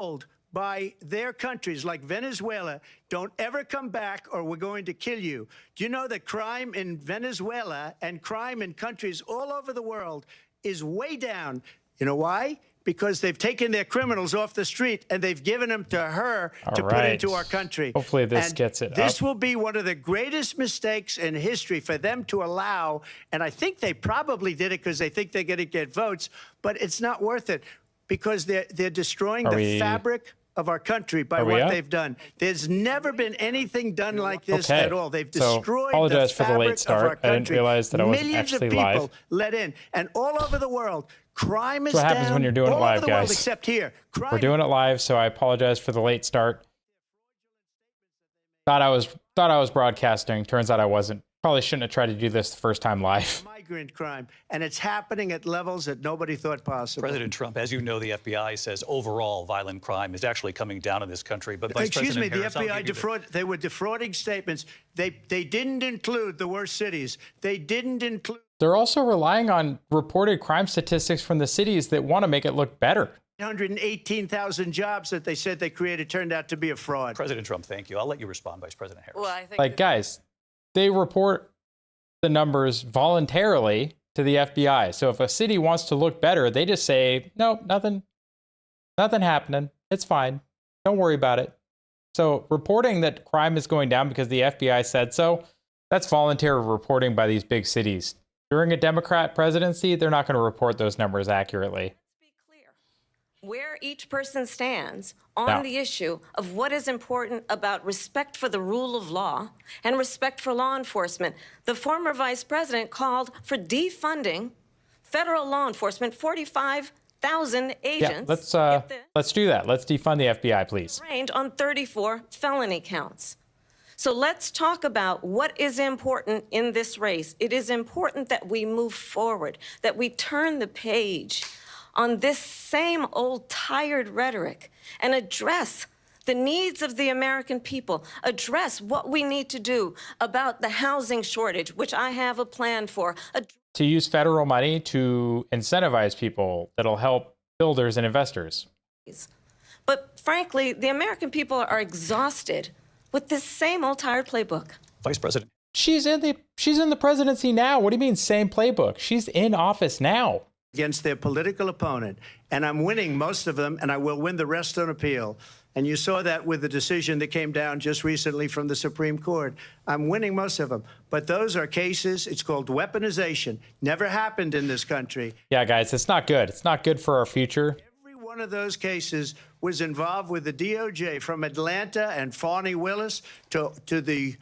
told by their countries like Venezuela, don't ever come back or we're going to kill you. Do you know that crime in Venezuela and crime in countries all over the world is way down? You know why? Because they've taken their criminals off the street and they've given them to her to put into our country. Hopefully this gets it This up. will be one of the greatest mistakes in history for them to allow, and I think they probably did it because they think they're going to get votes, but it's not worth it because they're destroying the fabric of our country by what they've done. There's never been anything done like this at all. They've destroyed the fabric of our country. I didn't realize that I wasn't Millions of actually people live. let in, and all over the world, crime is That's what happens down when you're doing it all live, over the world guys. except here. Crime We're doing it live, so I apologize for the late start. Thought I was broadcasting. Turns out I wasn't. Probably shouldn't have tried to do this the first time live. migrant crime, and it's happening at levels that nobody thought possible. President Trump, as you know, the FBI says overall violent crime is actually coming down in this country. But Vice Excuse me, President the Harris, FBI they were defrauding statements. They didn't include the worst cities. They didn't include. They're also relying on reported crime statistics from the cities that want to make it look better. 118,000 jobs that they said they created turned out to be a fraud. President Trump, thank you. I'll let you respond, Vice President Harris. Well, I think Like, guys, they report the numbers voluntarily to the FBI. So if a city wants to look better, they just say, no, nothing happening. It's fine. Don't worry about it. So reporting that crime is going down because the FBI said so, that's voluntary reporting by these big cities. During a Democrat presidency, they're not going to report those numbers accurately. be clear where each person stands on the issue of what is important about respect for the rule of law and respect for law enforcement. The former vice president called for defunding federal law enforcement, 45,000 agents. Yeah, let's do that. Let's defund the FBI, please. Arraigned on 34 felony counts. So let's talk about what is important in this race. It is important that we move forward, that we turn the page on this same old tired rhetoric and address the needs of the American people, address what we need to do about the housing shortage, which I have a plan for. To use federal money to incentivize people that'll help builders and investors. But frankly, the American people are exhausted with this same old tired playbook. Vice President. She's in the presidency now. What do you mean same playbook? She's in office now. Against their political opponent, and I'm winning most of them, and I will win the rest on appeal. And you saw that with the decision that came down just recently from the Supreme Court. I'm winning most of them. But those are cases, it's called weaponization. Never happened in this country. Yeah, guys, it's not good. It's not good for our future. Every one of those cases was involved with the DOJ, from Atlanta and Fani Willis to the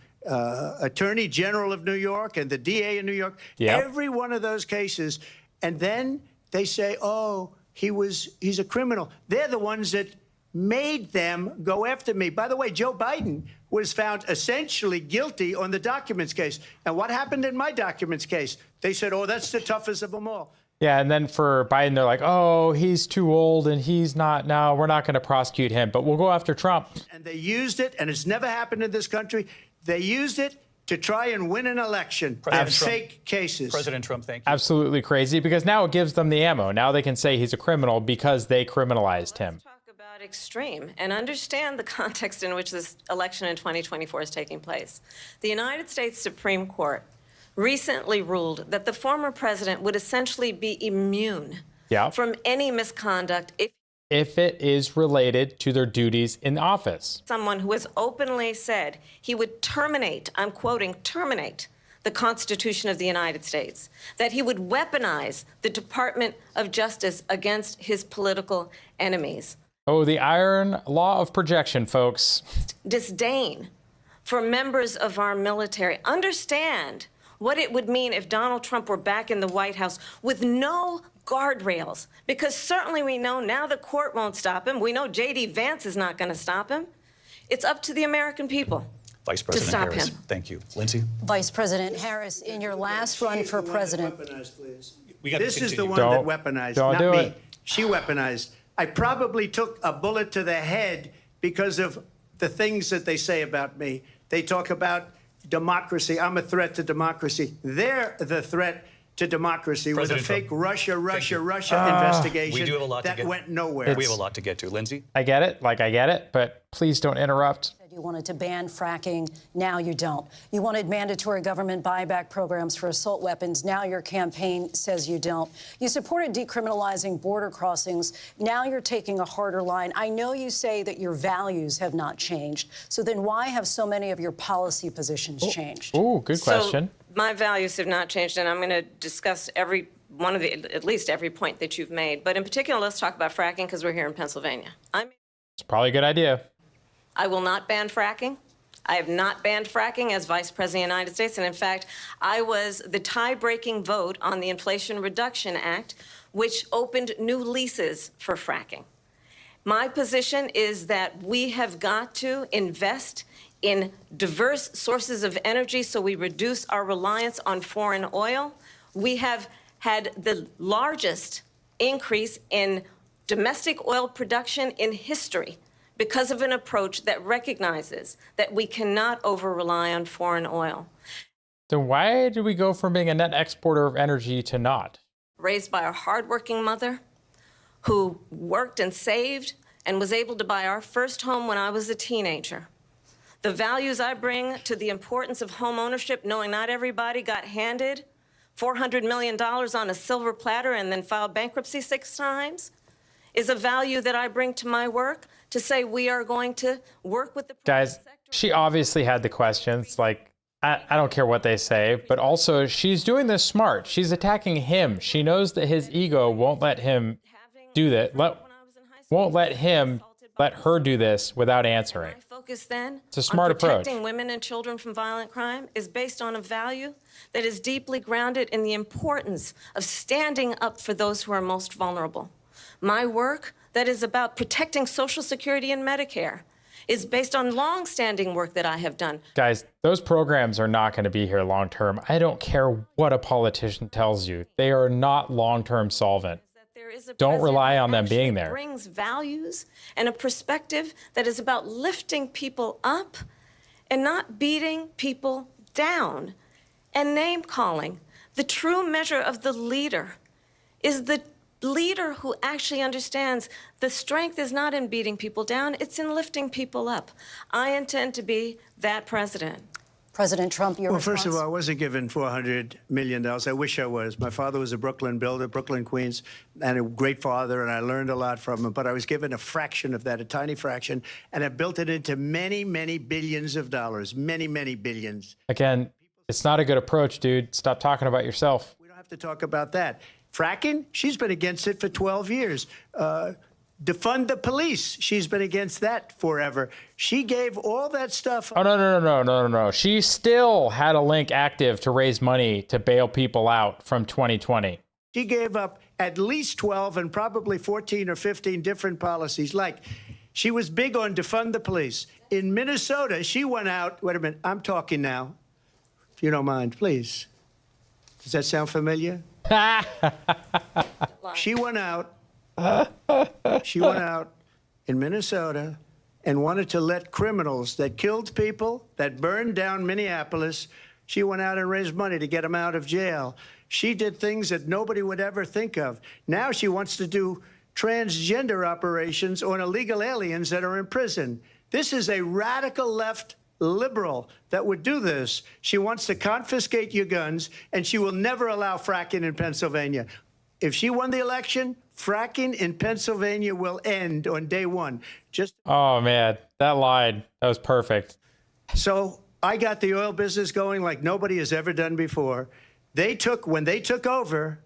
Attorney General of New York and the DA in New York. Yep. Every one of those cases. And then they say, oh, he's a criminal. They're the ones that made them go after me. By the way, Joe Biden was found essentially guilty on the documents case. And what happened in my documents case? They said, oh, that's the toughest of them all. Yeah, and then for Biden, they're like, oh, he's too old and he's not, no, we're not going to prosecute him, but we'll go after Trump. And they used it, and it's never happened in this country. They used it to try and win an election of fake cases. President Trump, thank you. Absolutely crazy, because now it gives them the ammo. Now they can say he's a criminal because they criminalized him. Let's talk about extreme and understand the context in which this election in 2024 is taking place. The United States Supreme Court recently ruled that the former president would essentially be immune from any misconduct if it is related to their duties in office. Someone who has openly said he would terminate, I'm quoting, terminate the Constitution of the United States, that he would weaponize the Department of Justice against his political enemies. Oh, the iron law of projection, folks. Disdain for members of our military. Understand what it would mean if Donald Trump were back in the White House with no guardrails, because certainly we know now the court won't stop him. We know J.D. Vance is not going to stop him. It's up to the American people Vice President to stop Harris, him. Thank you. Lindsay? Vice President Harris, in your last run for president. This is the one that weaponized, not me. She weaponized. I probably took a bullet to the head because of the things that they say about me. They talk about democracy. I'm a threat to democracy. They're the threat to democracy with a President fake Trump. Russia investigation We do have a lot to that get- went nowhere. We have a lot to get to. Lindsay? I get it, but please don't interrupt. You wanted to ban fracking. Now you don't. You wanted mandatory government buyback programs for assault weapons. Now your campaign says you don't. You supported decriminalizing border crossings. Now you're taking a harder line. I know you say that your values have not changed. So then why have so many of your policy positions changed? Ooh, good question. So my values have not changed, and I'm going to discuss at least every point that you've made. But in particular, let's talk about fracking because we're here in Pennsylvania. It's probably a good idea. I will not ban fracking. I have not banned fracking as Vice President of the United States. And in fact, I was the tie-breaking vote on the Inflation Reduction Act, which opened new leases for fracking. My position is that we have got to invest in diverse sources of energy so we reduce our reliance on foreign oil. We have had the largest increase in domestic oil production in history because of an approach that recognizes that we cannot over-rely on foreign oil. Then why did we go from being a net exporter of energy to not? Raised by a hardworking mother who worked and saved and was able to buy our first home when I was a teenager. The values I bring to the importance of home ownership, knowing not everybody got handed $400 million on a silver platter and then filed bankruptcy 6 times, is a value that I bring to my work to say we are going to work with the Guys, private sector. she obviously had the questions. Like, I don't care what they say, but also she's doing this smart. She's attacking him. She knows that his ego won't let him do that. Won't let her do this without answering. My focus then It's a smart on protecting approach. women and children from violent crime is based on a value that is deeply grounded in the importance of standing up for those who are most vulnerable. My work that is about protecting Social Security and Medicare is based on long-standing work that I have done. Guys, those programs are not going to be here long term. I don't care what a politician tells you. They are not long-term solvent. That there is a Don't president rely who on them actually being there. brings values and a perspective that is about lifting people up and not beating people down and name-calling. The true measure of the leader is the leader who actually understands the strength is not in beating people down, it's in lifting people up. I intend to be that president. President Trump, your Well, response? first of all, I wasn't given $400 million. I wish I was. My father was a Brooklyn builder, Brooklyn, Queens, and a great father, and I learned a lot from him. But I was given a fraction of that, a tiny fraction, and I built it into many, many billions of dollars, many, many billions. Again, it's not a good approach, dude. Stop talking about yourself. We don't have to talk about that. Fracking, she's been against it for 12 years. Defund the police, she's been against that forever. She gave all that stuff. Oh, no. She still had a link active to raise money to bail people out from 2020. She gave up at least 12 and probably 14 or 15 different policies. Like, she was big on defund the police. In Minnesota, she went out. Wait a minute, I'm talking now. If you don't mind, please. Does that sound familiar? She went out. She went out in Minnesota and wanted to let criminals that killed people, that burned down Minneapolis, she went out and raised money to get them out of jail. She did things that nobody would ever think of. Now she wants to do transgender operations on illegal aliens that are in prison. This is a radical left liberal that would do this. She wants to confiscate your guns, and she will never allow fracking in Pennsylvania. If she won the election, fracking in Pennsylvania will end on day one. Oh, man, that line, that was perfect. So I got the oil business going like nobody has ever done before. When they took over,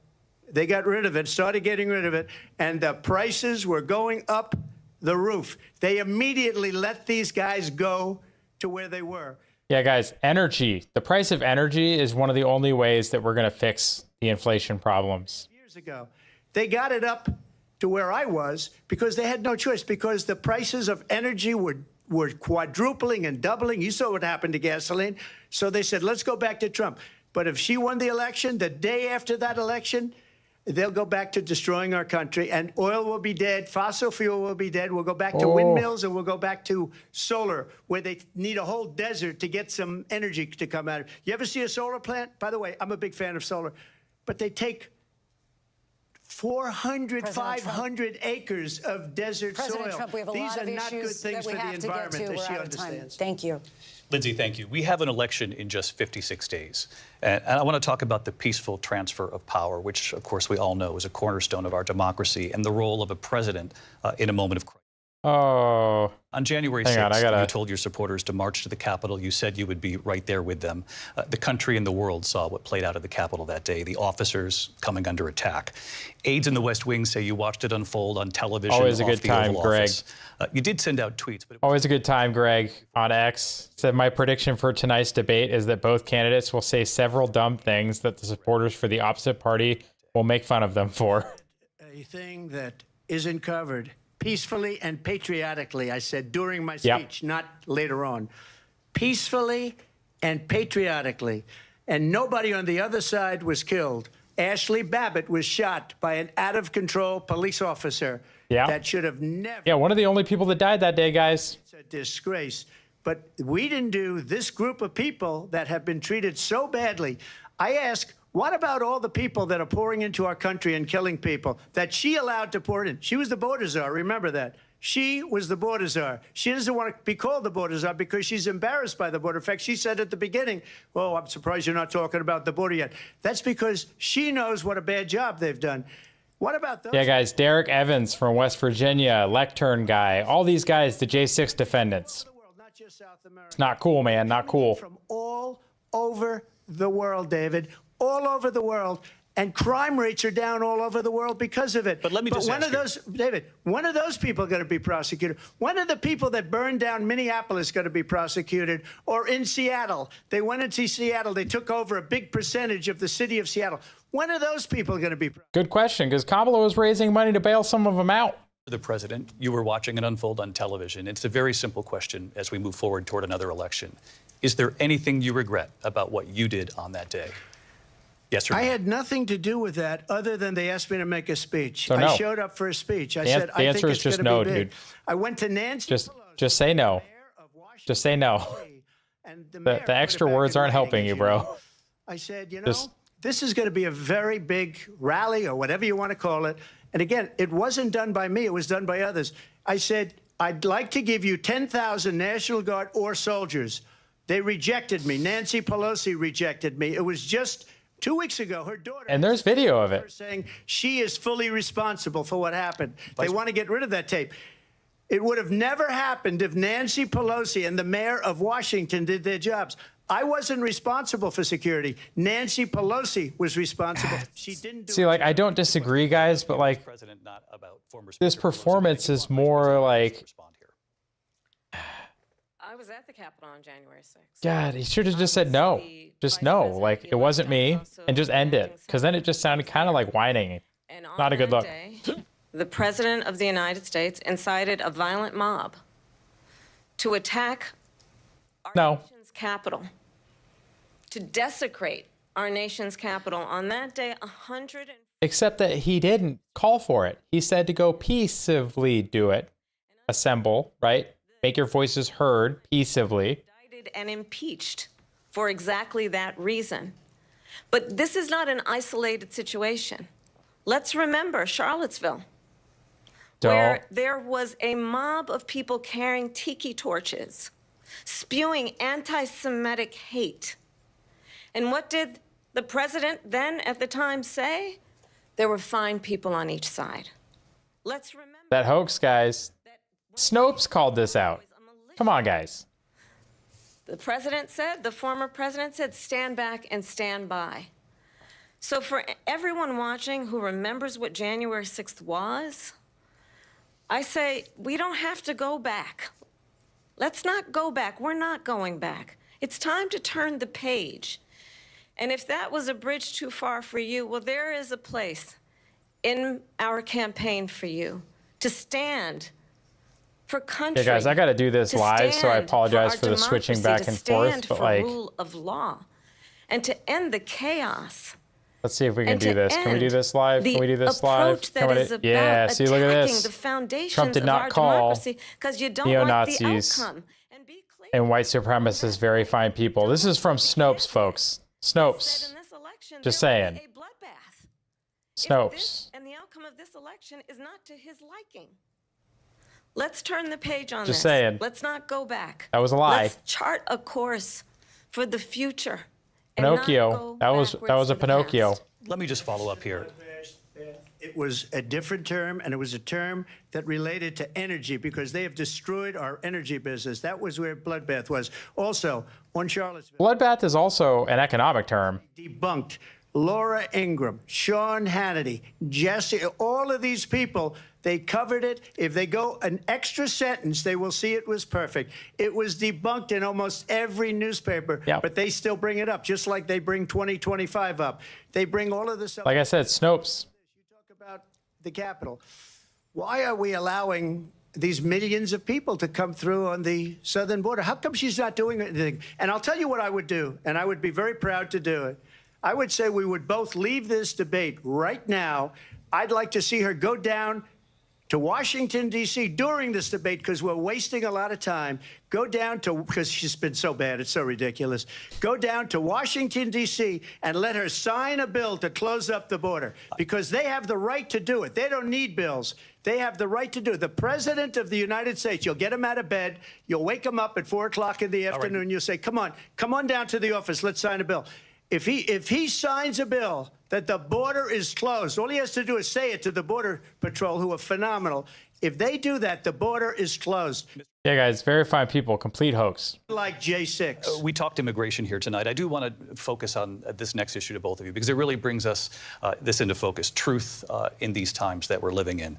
they got rid of it, started getting rid of it, and the prices were going up the roof. They immediately let these guys go to where they were. Yeah, guys, energy. The price of energy is one of the only ways that we're going to fix the inflation problems. Years ago, they got it up to where I was because they had no choice, because the prices of energy were quadrupling and doubling. You saw what happened to gasoline. So they said, let's go back to Trump. But if she won the election, the day after that election, they'll go back to destroying our country, and oil will be dead, fossil fuel will be dead. We'll go back to windmills, and we'll go back to solar, where they need a whole desert to get some energy to come out of. You ever see a solar plant? By the way, I'm a big fan of solar. but they take 400, President 500 acres of desert President soil. Trump, we have a These lot are of not good issues things that we for the have to get environment, to. as We're she out of time. understands. Thank you. Lindsay, thank you. We have an election in just 56 days. And I want to talk about the peaceful transfer of power, which, of course, we all know is a cornerstone of our democracy, and the role of a president in a moment of crisis. Oh, On January hang 6th, on, you told your supporters to march to the Capitol. You said you would be right there with them. The country and the world saw what played out at the Capitol that day, the officers coming under attack. Aides in the West Wing say you watched it unfold on television. Always a off good the time, Oval Greg. Office. You did send out tweets, but always a good time, Greg, on X. Said my prediction for tonight's debate is that both candidates will say several dumb things that the supporters for the opposite party will make fun of them for. A thing that isn't covered peacefully and patriotically, I said during my Yep. speech, not later on. Peacefully and patriotically. And nobody on the other side was killed. Ashley Babbitt was shot by an out-of-control police officer. Yeah. That should have never. Yeah, one of the only people that died that day, guys. It's a disgrace. But we didn't do this group of people that have been treated so badly. I ask, what about all the people that are pouring into our country and killing people that she allowed to pour in? She was the border czar. Remember that. She was the border czar. She doesn't want to be called the border czar because she's embarrassed by the border. In fact, she said at the beginning, oh, I'm surprised you're not talking about the border yet. That's because she knows what a bad job they've done. What about those? Yeah, guys, Derek Evans from West Virginia, lectern guy, all these guys, the J6 defendants. Not just South America. It's not cool, man, not cool. From all over the world, David, all over the world. And crime rates are down all over the world because of it. But let me just when ask are those, David, when are those people going to be prosecuted? When are the people that burned down Minneapolis going to be prosecuted? Or in Seattle? They went into Seattle. They took over a big percentage of the city of Seattle. When are those people going to be prosecuted? Good question, because Kamala was raising money to bail some of them out. the president, you were watching it unfold on television. It's a very simple question as we move forward toward another election. Is there anything you regret about what you did on that day? Yes or no? I had nothing to do with that other than they asked me to make a speech. So no. I showed up for a speech. I said, the I answer think is it's just going to no, be big. dude. I went to Nancy Just Pelosi, say no. mayor of Washington, Just say no. D.C., and the mayor put The it extra back words in aren't writing, helping as you, know. bro. I said, you know, Just- this is going to be a very big rally or whatever you want to call it. And again, it wasn't done by me. It was done by others. I said, I'd like to give you 10,000 National Guard or soldiers. They rejected me. Nancy Pelosi rejected me. It was just 2 weeks ago. Her daughter. And there's video of it. Saying she is fully responsible for what happened. They want to get rid of that tape. It would have never happened if Nancy Pelosi and the mayor of Washington did their jobs. I wasn't responsible for security. Nancy Pelosi was responsible. She didn't do See, like, I don't disagree, guys, but like, President, not about former this Speaker Pelosi performance making is a more like, respond here. I was at the Capitol on January 6th. God, he should have just said no. Just no. Like, it wasn't me, and just end it. Because then it just sounded kind of like whining. And on Not a good that look. day, the President of the United States incited a violent mob to attack our No. nation's capital, to desecrate our nation's capital. On that day, 100 Except that he didn't call for it. He said to go peaceably do it. Assemble, right? Make your voices heard peaceably. indicted and impeached for exactly that reason. But this is not an isolated situation. Let's remember Charlottesville, where Don't. there was a mob of people carrying tiki torches, spewing anti-Semitic hate. And what did the president then at the time say? There were fine people on each side. Let's remember That hoax, guys. Snopes called this out. Come on, guys. the president said, the former president said, stand back and stand by. So for everyone watching who remembers what January 6th was, I say we don't have to go back. Let's not go back. We're not going back. It's time to turn the page. And if that was a bridge too far for you, well, there is a place in our campaign for you to stand for country. Yeah, guys, I got to do this to live, so I stand apologize our for the switching democracy, back and to stand forth. But for like, rule of law, and to end the chaos. let's see if we can And do to this. Can we do end this live? Can we do this live? approach that Can we is do- about yeah, see, look at attacking this. the foundations Trump did of not our call democracy because you don't like the neo-Nazis outcome. And be clear, And white supremacists, very fine people. This is from Snopes, folks. said Snopes. in this election, Just there will saying. be a bloodbath. if Snopes. this and the outcome of this election is not to his liking. Let's turn the page on this. Just saying. Let's not go back. That was a lie. Let's chart a course for the future. and not Pinocchio. go That was backwards a to the Pinocchio. past. Let me just follow up here. It was a different term, and it was a term that related to energy because they have destroyed our energy business. That was where bloodbath was. Also, on Charlottesville, Bloodbath is also an economic term. debunked Laura Ingraham, Sean Hannity, Jesse, all of these people, they covered it. If they go an extra sentence, they will see it was perfect. It was debunked in almost every newspaper, Yep. but they still bring it up, just like they bring 2025 up. They bring all of this up. Like I said, Snopes. About the Capitol. Why are we allowing these millions of people to come through on the southern border? How come she's not doing anything? And I'll tell you what I would do, and I would be very proud to do it. I would say we would both leave this debate right now. I'd like to see her go down to Washington, D.C. during this debate because we're wasting a lot of time. Go down to, because she's been so bad, it's so ridiculous. Go down to Washington, D.C. and let her sign a bill to close up the border because they have the right to do it. They don't need bills. They have the right to do it. The President of the United States, you'll get him out of bed. You'll wake him up at 4 o'clock in the afternoon. You'll say, come on down to the office. Let's sign a bill. If he signs a bill that the border is closed, all he has to do is say it to the Border Patrol, who are phenomenal. If they do that, the border is closed. Yeah, guys, very fine people. Complete hoax. Like J6. We talked immigration here tonight. I do want to focus on this next issue to both of you because it really brings us this into focus, truth in these times that we're living in.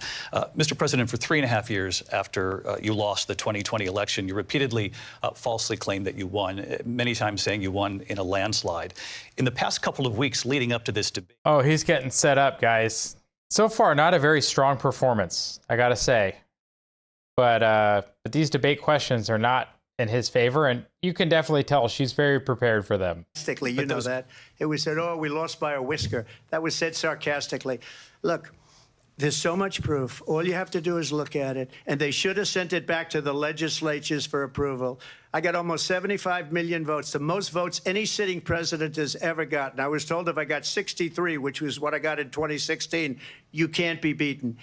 Mr. President, for 3.5 years after you lost the 2020 election, you repeatedly falsely claimed that you won, many times saying you won in a landslide. In the past couple of weeks leading up to this debate. Oh, he's getting set up, guys. So far, not a very strong performance, I gotta say. But these debate questions are not in his favor, and you can definitely tell she's very prepared for them. Sarcastically, you know that. It was said, oh, we lost by a whisker. That was said sarcastically. Look, there's so much proof. All you have to do is look at it. And they should have sent it back to the legislatures for approval. I got almost 75 million votes, the most votes any sitting president has ever gotten. I was told if I got 63, which was what I got in 2016, you can't be beaten.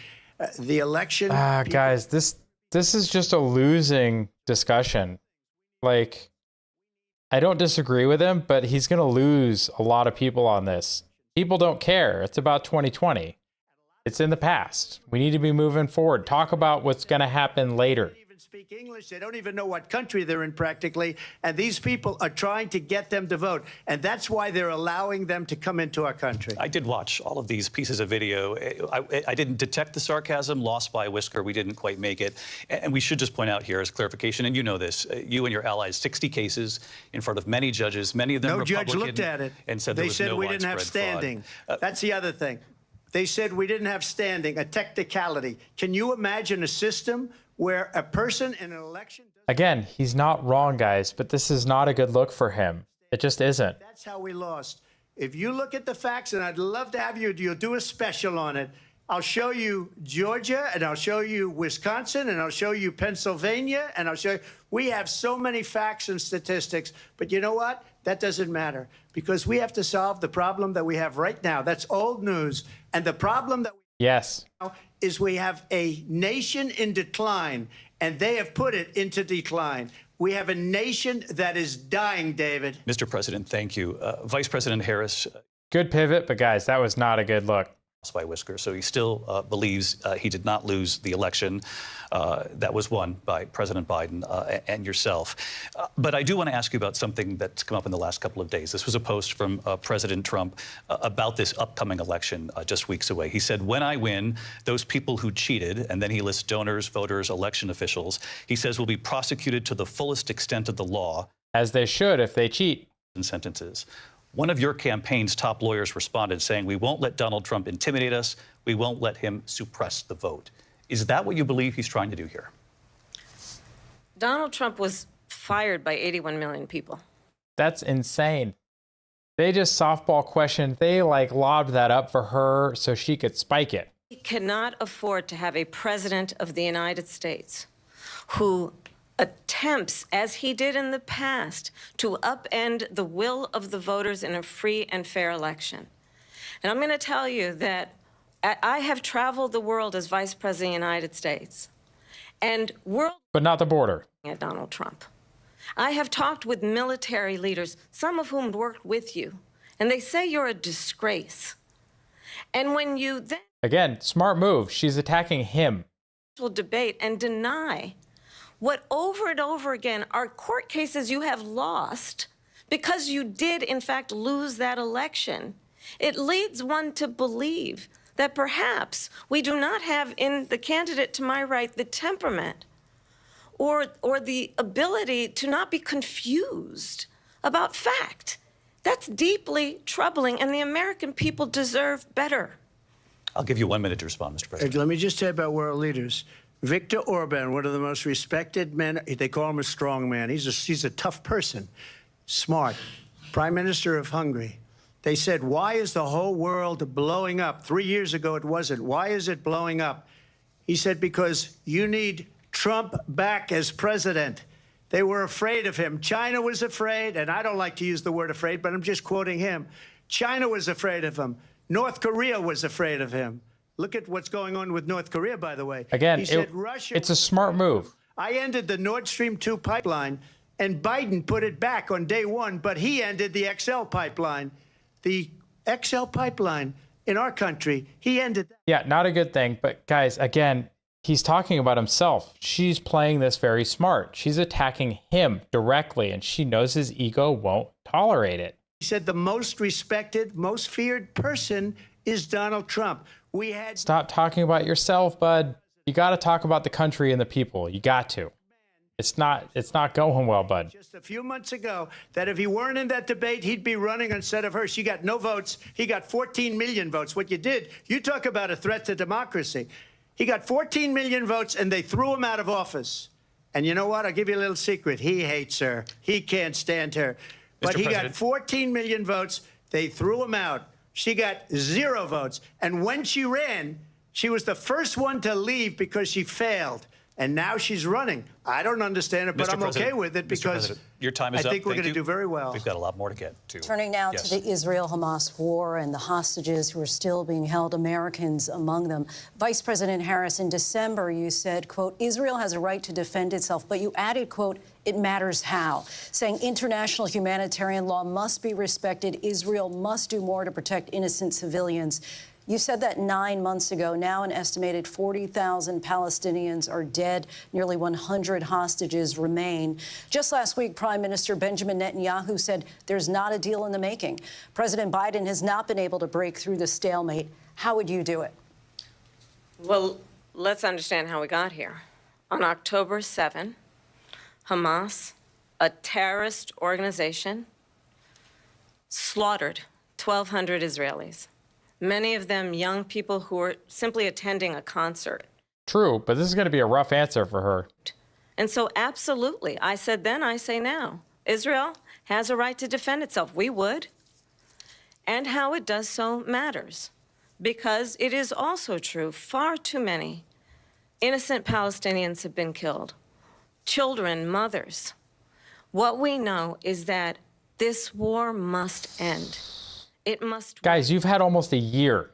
The election. Guys, this is just a losing discussion. Like, I don't disagree with him, but he's going to lose a lot of people on this. People don't care. It's about 2020. It's in the past. We need to be moving forward. Talk about what's going to happen later. Speak English. They don't even know what country they're in practically. And these people are trying to get them to vote. And that's why they're allowing them to come into our country. I did watch all of these pieces of video. I didn't detect the sarcasm, lost by a whisker. We didn't quite make it. And we should just point out here as clarification, and you know this, you and your allies, 60 cases in front of many judges, many of them Republican. No judge looked at it. And said they there was said no we didn't have widespread standing. fraud. That's the other thing. They said we didn't have standing, a technicality. Can you imagine a system where a person in an election... Again, he's not wrong, guys, but this is not a good look for him. It just isn't. That's how we lost. If you look at the facts, and I'd love to have you'll do a special on it. I'll show you Georgia, and I'll show you Wisconsin, and I'll show you Pennsylvania, and I'll show you... We have so many facts and statistics, but you know what? That doesn't matter because we have to solve the problem that we have right now. That's old news. And the problem that we Yes. have now is we have a nation in decline, and they have put it into decline. We have a nation that is dying, David. Mr. President, thank you. Vice President Harris. Good pivot, but guys, that was not a good look. By whisker, so he still believes he did not lose the election that was won by President Biden and yourself. But I do want to ask you about something that's come up in the last couple of days. This was a post from President Trump about this upcoming election just weeks away. He said, when I win, those people who cheated, and then he lists donors, voters, election officials, he says will be prosecuted to the fullest extent of the law. As they should if they cheat. And sentences. One of your campaign's top lawyers responded saying, we won't let Donald Trump intimidate us. We won't let him suppress the vote. Is that what you believe he's trying to do here? Donald Trump was fired by 81 million people. That's insane. They just softball questioned. They like lobbed that up for her so she could spike it. We cannot afford to have a president of the United States who attempts, as he did in the past, to upend the will of the voters in a free and fair election. And I'm going to tell you that I have traveled the world as Vice President of the United States, and but not the border. At Donald Trump. I have talked with military leaders, some of whom worked with you, and they say you're a disgrace. And when you then Again, smart move. She's attacking him. debate and deny what over and over again are court cases you have lost because you did, in fact, lose that election, it leads one to believe that perhaps we do not have in the candidate to my right the temperament or the ability to not be confused about fact. That's deeply troubling, and the American people deserve better. I'll give you 1 minute to respond, Mr. President. Let me just say about world leaders. Viktor Orban, one of the most respected men, they call him a strong man. He's a tough person, smart. Prime Minister of Hungary. They said, why is the whole world blowing up? 3 years ago, it wasn't. Why is it blowing up? He said, because you need Trump back as president. They were afraid of him. China was afraid, and I don't like to use the word afraid, but I'm just quoting him. China was afraid of him. North Korea was afraid of him. Look at what's going on with North Korea, by the way. Again, he said Russia. It's a smart move. I ended the Nord Stream 2 pipeline, and Biden put it back on day one, but he ended the XL pipeline. The XL pipeline in our country, he ended that. Yeah, not a good thing. But guys, again, he's talking about himself. She's playing this very smart. She's attacking him directly, and she knows his ego won't tolerate it. He said the most respected, most feared person is Donald Trump. We had Stop talking about yourself, bud. You got to talk about the country and the people. You got to. It's not going well, bud. just a few months ago that if he weren't in that debate, he'd be running instead of her. She got no votes. He got 14 million votes. What you did, you talk about a threat to democracy. He got 14 million votes, and they threw him out of office. And you know what? I'll give you a little secret. He hates her. He can't stand her. But he got 14 million votes. They threw him out. She got 0 votes. And when she ran, she was the first one to leave because she failed. And now she's running. I don't understand it, but I'm okay with it because your time is I up. think we're going to do very well. We've got a lot more to get to. Turning now to the Israel-Hamas war and the hostages who are still being held, Americans among them. Vice President Harris, in December, you said, quote, Israel has a right to defend itself, but you added, quote, it matters how, saying international humanitarian law must be respected. Israel must do more to protect innocent civilians. You said that 9 months ago. Now an estimated 40,000 Palestinians are dead. Nearly 100 hostages remain. Just last week, Prime Minister Benjamin Netanyahu said there's not a deal in the making. President Biden has not been able to break through the stalemate. How would you do it? Well, let's understand how we got here. On October 7, Hamas, a terrorist organization, slaughtered 1,200 Israelis. Many of them young people who were simply attending a concert. True, but this is going to be a rough answer for her. And so absolutely, I said then, I say now, Israel has a right to defend itself. We would. And how it does so matters. Because it is also true, far too many innocent Palestinians have been killed. Children, mothers. What we know is that this war must end. It must. Guys, you've had almost a year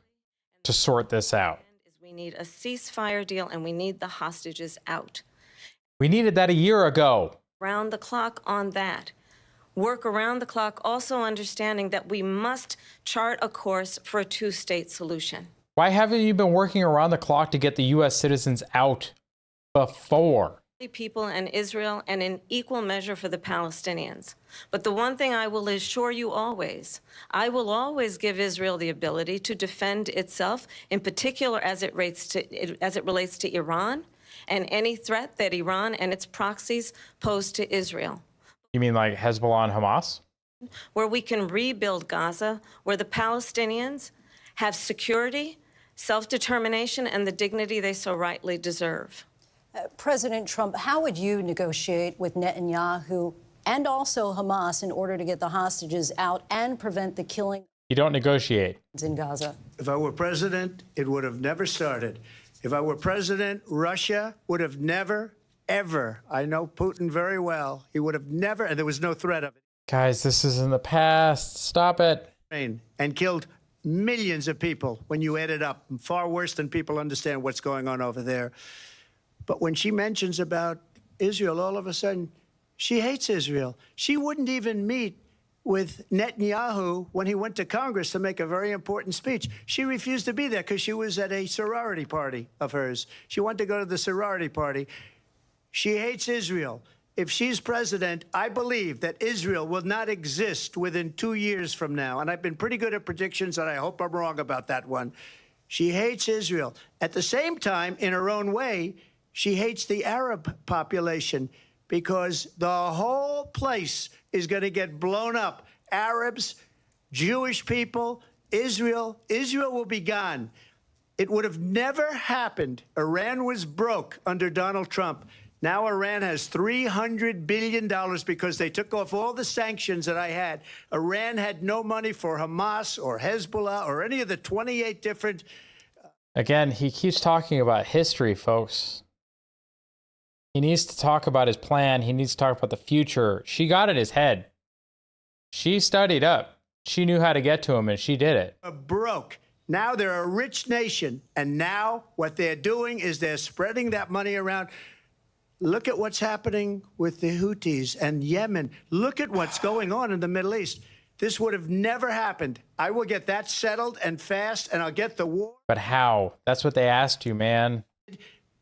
to sort this out. We need a ceasefire deal, and we need the hostages out. We needed that a year ago. Round the clock on that. Work around the clock, also understanding that we must chart a course for a two-state solution. Why haven't you been working around the clock to get the U.S. citizens out before? People in Israel and in equal measure for the Palestinians. But the one thing I will assure you always, I will always give Israel the ability to defend itself, in particular as it relates to Iran and any threat that Iran and its proxies pose to Israel. You mean like Hezbollah and Hamas? Where we can rebuild Gaza, where the Palestinians have security, self-determination, and the dignity they so rightly deserve. President Trump, how would you negotiate with Netanyahu and also Hamas in order to get the hostages out and prevent the killing? You don't negotiate. In Gaza. If I were president, it would have never started. If I were president, Russia would have never, ever, I know Putin very well, he would have never, and there was no threat of it. Guys, this is in the past. Stop it. And killed millions of people when you add it up, far worse than people understand what's going on over there. But when she mentions about Israel, all of a sudden, she hates Israel. She wouldn't even meet with Netanyahu when he went to Congress to make a very important speech. She refused to be there because she was at a sorority party of hers. She wanted to go to the sorority party. She hates Israel. If she's president, I believe that Israel will not exist within 2 years from now. And I've been pretty good at predictions, and I hope I'm wrong about that one. She hates Israel. At the same time, in her own way, she hates the Arab population because the whole place is going to get blown up. Arabs, Jewish people, Israel. Israel will be gone. It would have never happened. Iran was broke under Donald Trump. Now Iran has $300 billion because they took off all the sanctions that I had. Iran had no money for Hamas or Hezbollah or any of the 28 different... Again, he keeps talking about history, folks. He needs to talk about his plan. He needs to talk about the future. She got in his head. She studied up. She knew how to get to him, and she did it. Broke. Now they're a rich nation, and now what they're doing is they're spreading that money around. Look at what's happening with the Houthis and Yemen. Look at what's going on in the Middle East. This would have never happened. I will get that settled and fast, and I'll get the war. But how? That's what they asked you, man.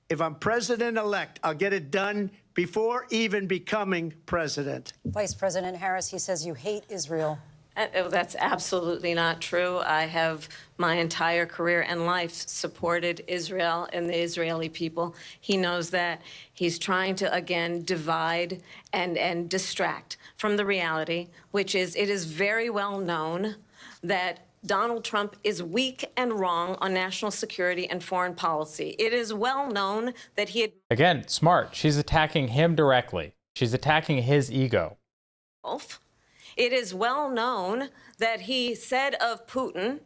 If I'm president-elect, I'll get it done before even becoming president. Vice President Harris, he says you hate Israel. That's absolutely not true. I have my entire career and life supported Israel and the Israeli people. He knows that. He's trying to, again, divide and distract from the reality, which is it is very well known that Donald Trump is weak and wrong on national security and foreign policy. It is well known that he had... Again, smart. She's attacking him directly. She's attacking his ego. It is well known that he said of Putin...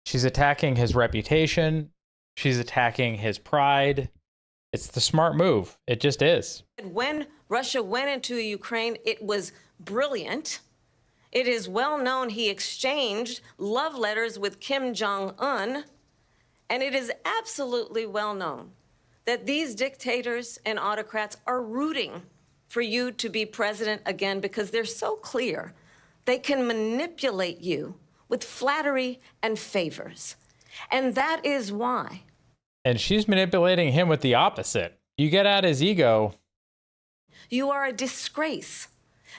She's attacking his reputation. She's attacking his pride. It's the smart move. It just is. When Russia went into Ukraine, it was brilliant. It is well known he exchanged love letters with Kim Jong-un. And it is absolutely well known that these dictators and autocrats are rooting for you to be president again because they're so clear. They can manipulate you with flattery and favors. And that is why. And she's manipulating him with the opposite. You get at his ego. You are a disgrace.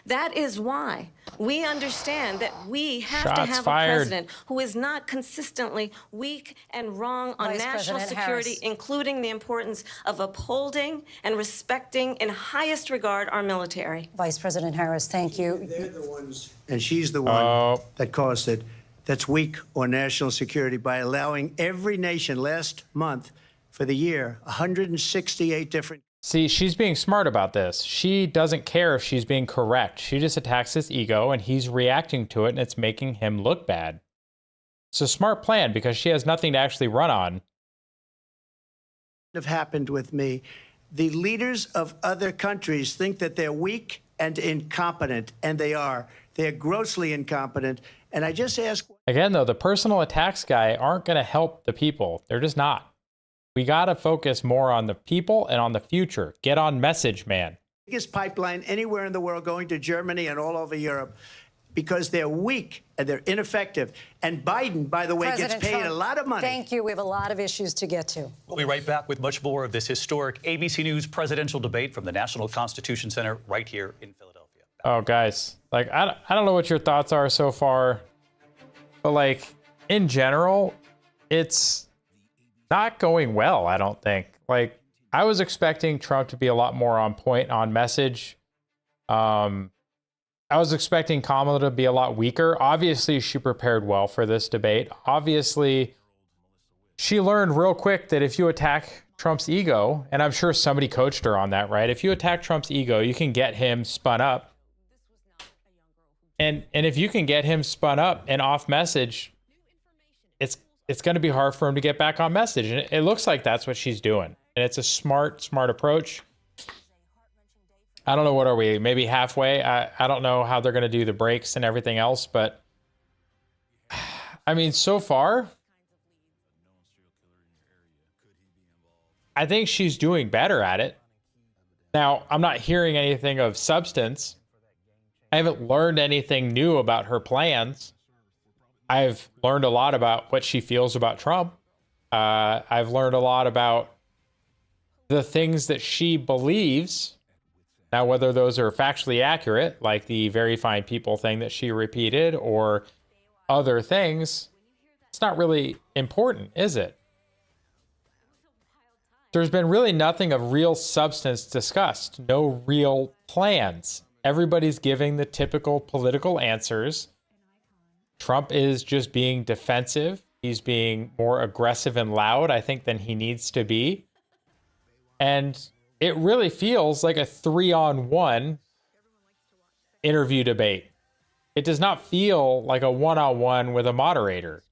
That is why we understand that we have to have a president who is not consistently weak and wrong on national security, including the importance of upholding and respecting in highest regard our military. Vice President Harris, thank you. They're the ones, and she's the one that caused it, that's weak on national security by allowing every nation last month for the year, 168 different... See, she's being smart about this. She doesn't care if she's being correct. She just attacks his ego, and he's reacting to it, and it's making him look bad. It's a smart plan because she has nothing to actually run on. Have happened with me. The leaders of other countries think that they're weak and incompetent, and they are. They're grossly incompetent. And I just ask... Again, though, the personal attacks guy aren't going to help the people. They're just not. We got to focus more on the people and on the future. Get on message, man. Biggest pipeline anywhere in the world going to Germany and all over Europe because they're weak and they're ineffective. And Biden, by the way, President gets paid Trump, a lot of money. Thank you. We have a lot of issues to get to. We'll be right back with much more of this historic ABC News presidential debate from the National Constitution Center right here in Philadelphia. Oh, guys, like, I don't know what your thoughts are so far, but like in general, it's not going well, I don't think. Like, I was expecting Trump to be a lot more on point, on message. I was expecting Kamala to be a lot weaker. Obviously, she prepared well for this debate. Obviously, she learned real quick that if you attack Trump's ego, and I'm sure somebody coached her on that, right? If you attack Trump's ego, you can get him spun up. And if you can get him spun up and off message, it's going to be hard for him to get back on message. And it looks like that's what she's doing. And it's a smart approach. I don't know, what are we? Maybe halfway? I don't know how they're going to do the breaks and everything else, but I mean, so far, I think she's doing better at it. Now, I'm not hearing anything of substance. I haven't learned anything new about her plans. I've learned a lot about what she feels about Trump. I've learned a lot about the things that she believes. Now, whether those are factually accurate, like the very fine people thing that she repeated, or other things, it's not really important, is it? There's been really nothing of real substance discussed, no real plans. Everybody's giving the typical political answers. Trump is just being defensive. He's being more aggressive and loud, I think, than he needs to be. And it really feels like a 3-on-1 interview debate. It does not feel like a 1-on-1 with a moderator.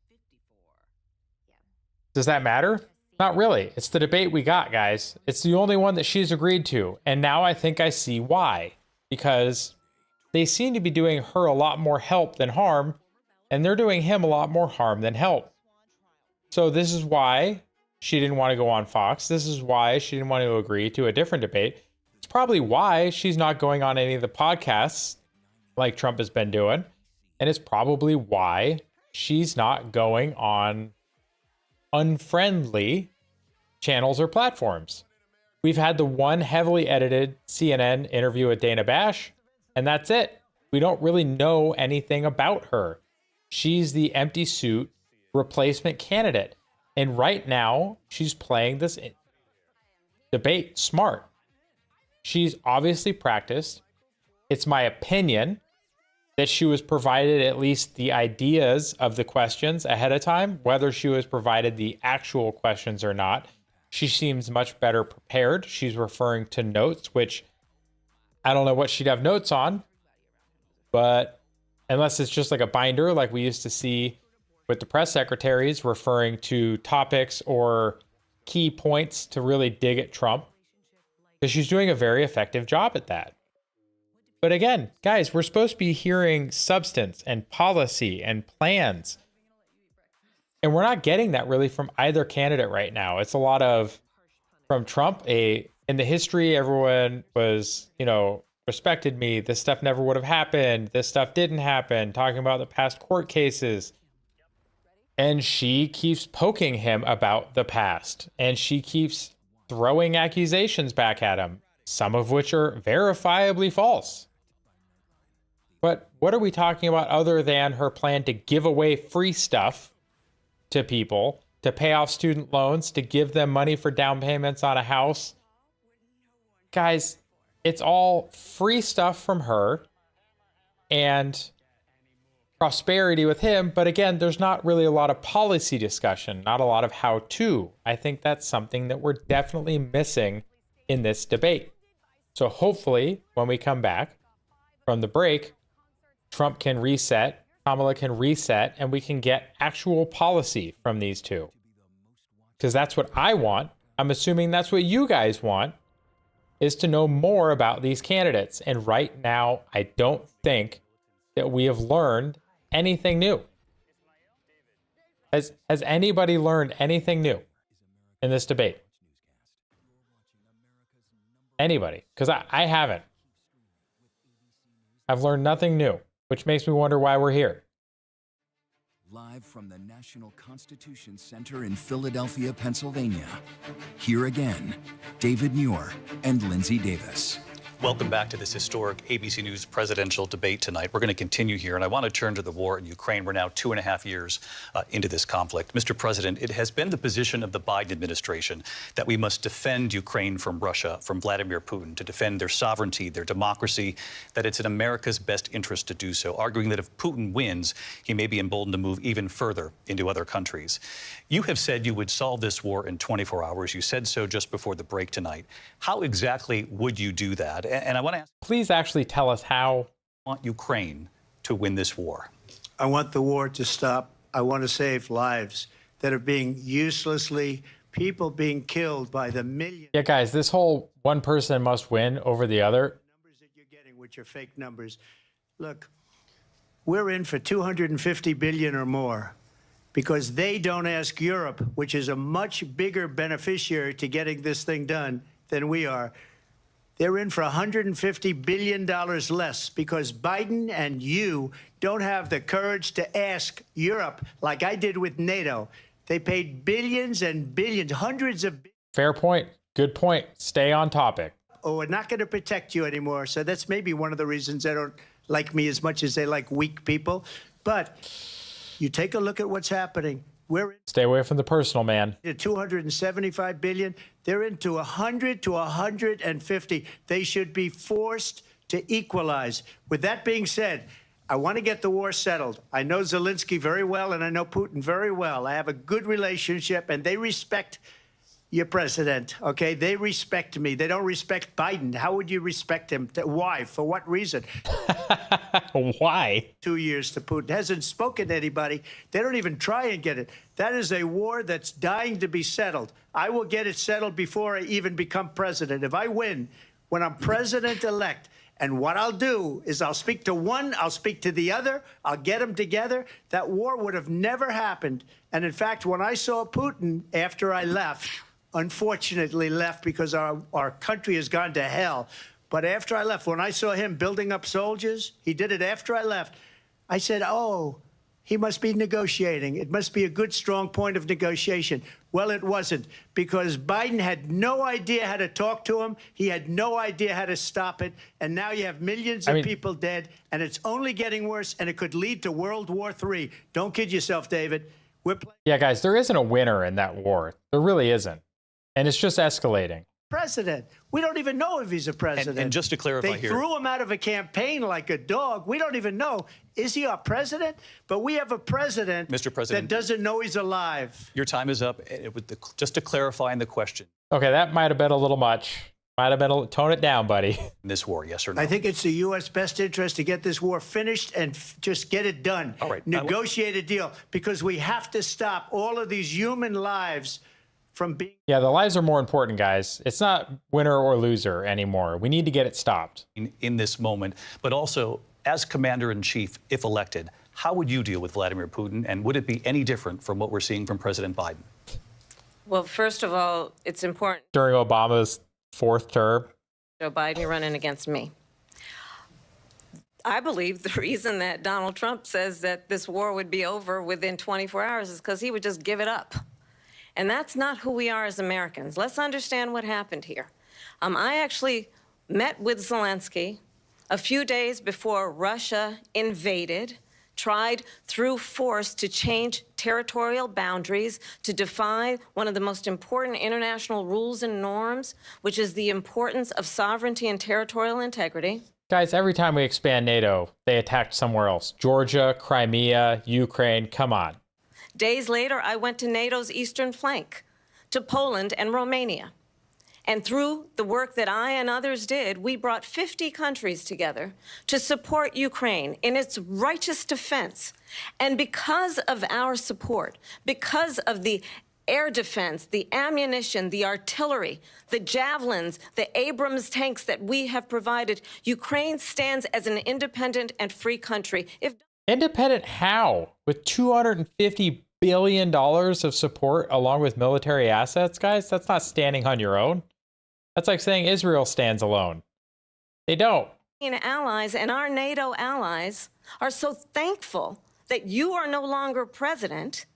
Does that matter? Not really. It's the debate we got, guys. It's the only one that she's agreed to. And now I think I see why. Because they seem to be doing her a lot more help than harm, and they're doing him a lot more harm than help. So this is why she didn't want to go on Fox. This is why she didn't want to agree to a different debate. It's probably why she's not going on any of the podcasts like Trump has been doing. And it's probably why she's not going on unfriendly channels or platforms. We've had the one heavily edited CNN interview with Dana Bash, and that's it. We don't really know anything about her. She's the empty suit replacement candidate. And right now, she's playing this debate smart. She's obviously practiced. It's my opinion that she was provided at least the ideas of the questions ahead of time. Whether she was provided the actual questions or not, she seems much better prepared. She's referring to notes, which I don't know what she'd have notes on, but unless it's just like a binder like we used to see with the press secretaries referring to topics or key points to really dig at Trump, because she's doing a very effective job at that. But again, guys, we're supposed to be hearing substance and policy and plans. And we're not getting that really from either candidate right now. It's a lot of, from Trump, in the history, everyone was, respected me. This stuff never would have happened. This stuff didn't happen. Talking about the past court cases. And she keeps poking him about the past. And she keeps throwing accusations back at him, some of which are verifiably false. But what are we talking about other than her plan to give away free stuff to people, to pay off student loans, to give them money for down payments on a house? Guys, it's all free stuff from her and prosperity with him. But again, there's not really a lot of policy discussion, not a lot of how-to. I think that's something that we're definitely missing in this debate. So hopefully, when we come back from the break, Trump can reset, Kamala can reset, and we can get actual policy from these two. Because that's what I want. I'm assuming that's what you guys want, is to know more about these candidates. And right now, I don't think that we have learned anything new. Has anybody learned anything new in this debate? Anybody? Because I haven't. I've learned nothing new, which makes me wonder why we're here. Live from the National Constitution Center in Philadelphia, Pennsylvania. Here again, David Muir and Lindsay Davis. Welcome back to this historic ABC News presidential debate tonight. We're going to continue here, and I want to turn to the war in Ukraine. We're now 2.5 years into this conflict. Mr. President, it has been the position of the Biden administration that we must defend Ukraine from Russia, from Vladimir Putin, to defend their sovereignty, their democracy, that it's in America's best interest to do so, arguing that if Putin wins, he may be emboldened to move even further into other countries. You have said you would solve this war in 24 hours. You said so just before the break tonight. How exactly would you do that? And I want to ask, please actually tell us how. Want Ukraine to win this war? I want the war to stop. I want to save lives that are being people being killed by the millions. Yeah, guys, this whole one person must win over the other. Numbers that you're getting, which are fake numbers. Look, we're in for 250 billion or more. because they don't ask Europe, which is a much bigger beneficiary to getting this thing done than we are. They're in for $150 billion less because Biden and you don't have the courage to ask Europe like I did with NATO. They paid billions and billions, hundreds of billions. Fair point. Good point. Stay on topic. Oh, we're not going to protect you anymore. So that's maybe one of the reasons they don't like me as much as they like weak people. But you take a look at what's happening. We're Stay away from the personal, man. into 275 billion. They're into 100 to 150. They should be forced to equalize. With that being said, I want to get the war settled. I know Zelensky very well, and I know Putin very well. I have a good relationship, and they respect your president, okay? They respect me. They don't respect Biden. How would you respect him? Why? For what reason? Why? 2 years to Putin. Hasn't spoken to anybody. They don't even try and get it. That is a war that's dying to be settled. I will get it settled before I even become president. If I win, when I'm president-elect, and what I'll do is I'll speak to one, I'll speak to the other, I'll get them together. That war would have never happened. And in fact, when I saw Putin after I left, unfortunately left because our country has gone to hell. But after I left, when I saw him building up soldiers, he did it after I left, I said, oh, he must be negotiating. It must be a good, strong point of negotiation. Well, it wasn't, because Biden had no idea how to talk to him. He had no idea how to stop it. And now you have millions of people dead, and it's only getting worse, and it could lead to World War III. Don't kid yourself, David. Yeah, guys, there isn't a winner in that war. There really isn't. And it's just escalating. President. We don't even know if he's a president. And just to clarify they here, threw him out of a campaign like a dog. We don't even know. Is he our president? But we have a president, Mr. President, that doesn't know he's alive. Your time is up. Just to clarify in the question. Okay, that might have been a little much. Might have been tone it down, buddy. In this war, yes or no? I think it's the U.S. best interest to get this war finished and just get it done. All right. Negotiate a deal, because we have to stop all of these human lives from being. Yeah, the lives are more important, guys. It's not winner or loser anymore. We need to get it stopped. In this moment, but also as commander-in-chief, if elected, how would you deal with Vladimir Putin, and would it be any different from what we're seeing from President Biden? Well, first of all, it's important. During Obama's fourth term. Joe Biden, you're running against me. I believe the reason that Donald Trump says that this war would be over within 24 hours is because he would just give it up. And that's not who we are as Americans. Let's understand what happened here. I actually met with Zelensky a few days before Russia invaded, tried through force to change territorial boundaries, to defy one of the most important international rules and norms, which is the importance of sovereignty and territorial integrity. Guys, every time we expand NATO, they attacked somewhere else. Georgia, Crimea, Ukraine, come on. Days later, I went to NATO's eastern flank, to Poland and Romania. And through the work that I and others did, we brought 50 countries together to support Ukraine in its righteous defense. And because of our support, because of the air defense, the ammunition, the artillery, the javelins, the Abrams tanks that we have provided, Ukraine stands as an independent and free country. Independent how? With $250 billion of support along with military assets, guys? That's not standing on your own. That's like saying Israel stands alone. They don't. Allies and our NATO allies are so thankful that you are no longer president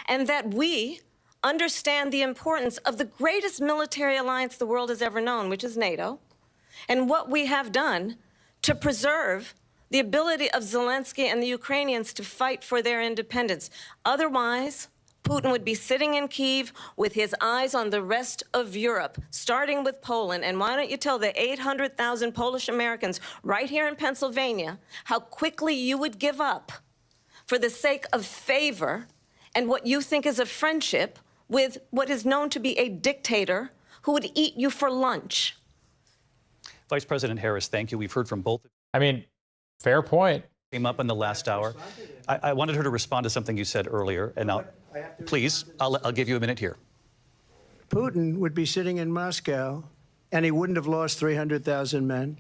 and that we understand the importance of the greatest military alliance the world has ever known, which is NATO, and what we have done to preserve the ability of Zelensky and the Ukrainians to fight for their independence. Otherwise, Putin would be sitting in Kyiv with his eyes on the rest of Europe, starting with Poland. And why don't you tell the 800,000 Polish Americans right here in Pennsylvania how quickly you would give up for the sake of favor and what you think is a friendship with what is known to be a dictator who would eat you for lunch. Vice President Harris, thank you. We've heard from both. I mean, fair point. Came up in the last hour. I wanted her to respond to something you said earlier, and please, I'll give you a minute here. Putin would be sitting in Moscow, and he wouldn't have lost 300,000 men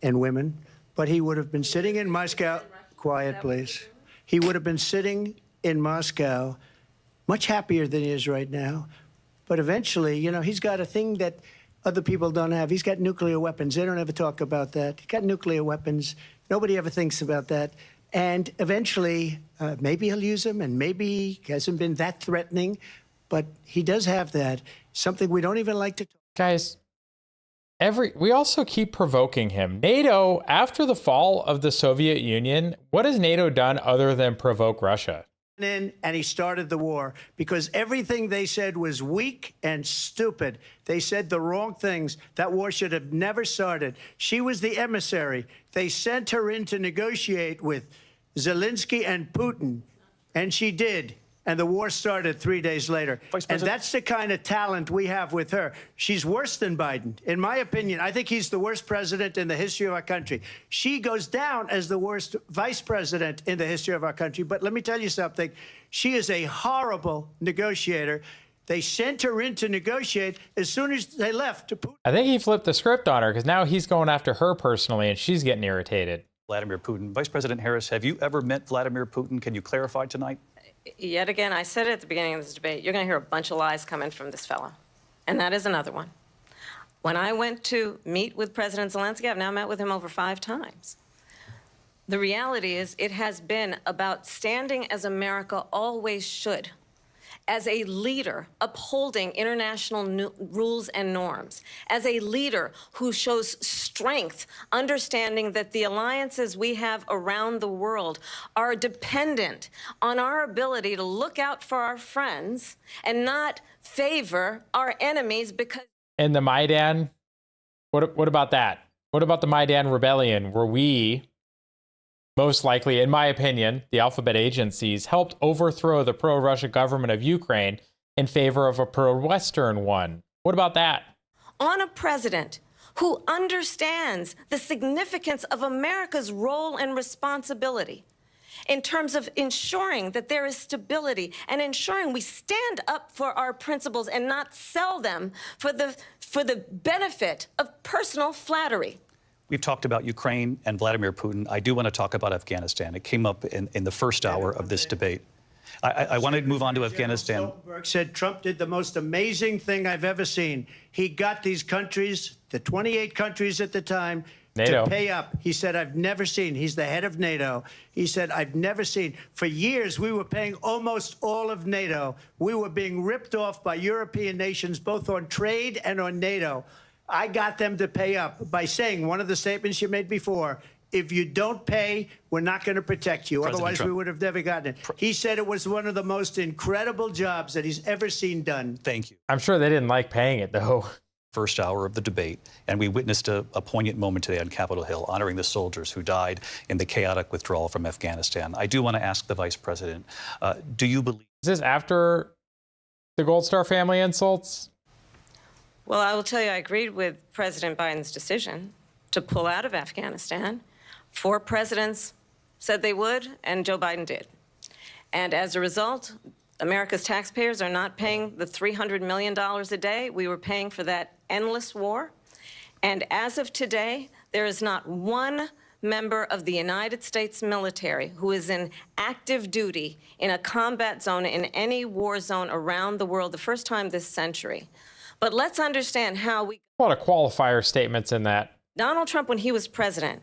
and women, but he would have been sitting in Moscow. Quiet, please. He would have been sitting in Moscow much happier than he is right now. But eventually, you know, he's got a thing that other people don't have. He's got nuclear weapons. They don't ever talk about that. He's got nuclear weapons. Nobody ever thinks about that. And eventually, maybe he'll use them, and maybe he hasn't been that threatening, but he does have that, something we don't even like to talk about. Guys, we also keep provoking him. NATO, after the fall of the Soviet Union, what has NATO done other than provoke Russia? In and he started the war because everything they said was weak and stupid. They said the wrong things. That war should have never started. She was the emissary. They sent her in to negotiate with Zelensky and Putin, and she did. And the war started 3 days later. And that's the kind of talent we have with her. She's worse than Biden. In my opinion, I think he's the worst president in the history of our country. She goes down as the worst vice president in the history of our country. But let me tell you something. She is a horrible negotiator. They sent her in to negotiate as soon as they left to Putin. I think he flipped the script on her because now he's going after her personally and she's getting irritated. Vladimir Putin. Vice President Harris, have you ever met Vladimir Putin? Can you clarify tonight? Yet again, I said it at the beginning of this debate, you're going to hear a bunch of lies coming from this fellow. And that is another one. When I went to meet with President Zelensky, I've now met with him over 5 times. The reality is it has been about standing as America always should, as a leader upholding international rules and norms, as a leader who shows strength, understanding that the alliances we have around the world are dependent on our ability to look out for our friends and not favor our enemies because... And the Maidan, what about that? What about the Maidan rebellion where we, most likely, in my opinion, the alphabet agencies helped overthrow the pro-Russia government of Ukraine in favor of a pro-Western one? What about that? On a president who understands the significance of America's role and responsibility in terms of ensuring that there is stability and ensuring we stand up for our principles and not sell them for the benefit of personal flattery. We've talked about Ukraine and Vladimir Putin. I do want to talk about Afghanistan. It came up in the first hour of this debate. I want to move on to Afghanistan. Stoltenberg said Trump did the most amazing thing I've ever seen. He got these countries, the 28 countries at the time, NATO, to pay up. He said, I've never seen. He's the head of NATO. He said, I've never seen. For years, we were paying almost all of NATO. We were being ripped off by European nations, both on trade and on NATO. I got them to pay up by saying one of the statements you made before, if you don't pay, we're not going to protect you. President Otherwise, Trump. we would have never gotten it. He said it was one of the most incredible jobs that he's ever seen done. Thank you. I'm sure they didn't like paying it, though. First hour of the debate, and we witnessed a poignant moment today on Capitol Hill, honoring the soldiers who died in the chaotic withdrawal from Afghanistan. I do want to ask the Vice President, do you believe... Is this after the Gold Star family insults? Well, I will tell you, I agreed with President Biden's decision to pull out of Afghanistan. 4 presidents said they would, and Joe Biden did. And as a result, America's taxpayers are not paying the $300 million a day we were paying for that endless war. And as of today, there is not one member of the United States military who is in active duty in a combat zone in any war zone around the world, the first time this century. But let's understand how we... A lot of qualifier statements in that. Donald Trump, when he was president,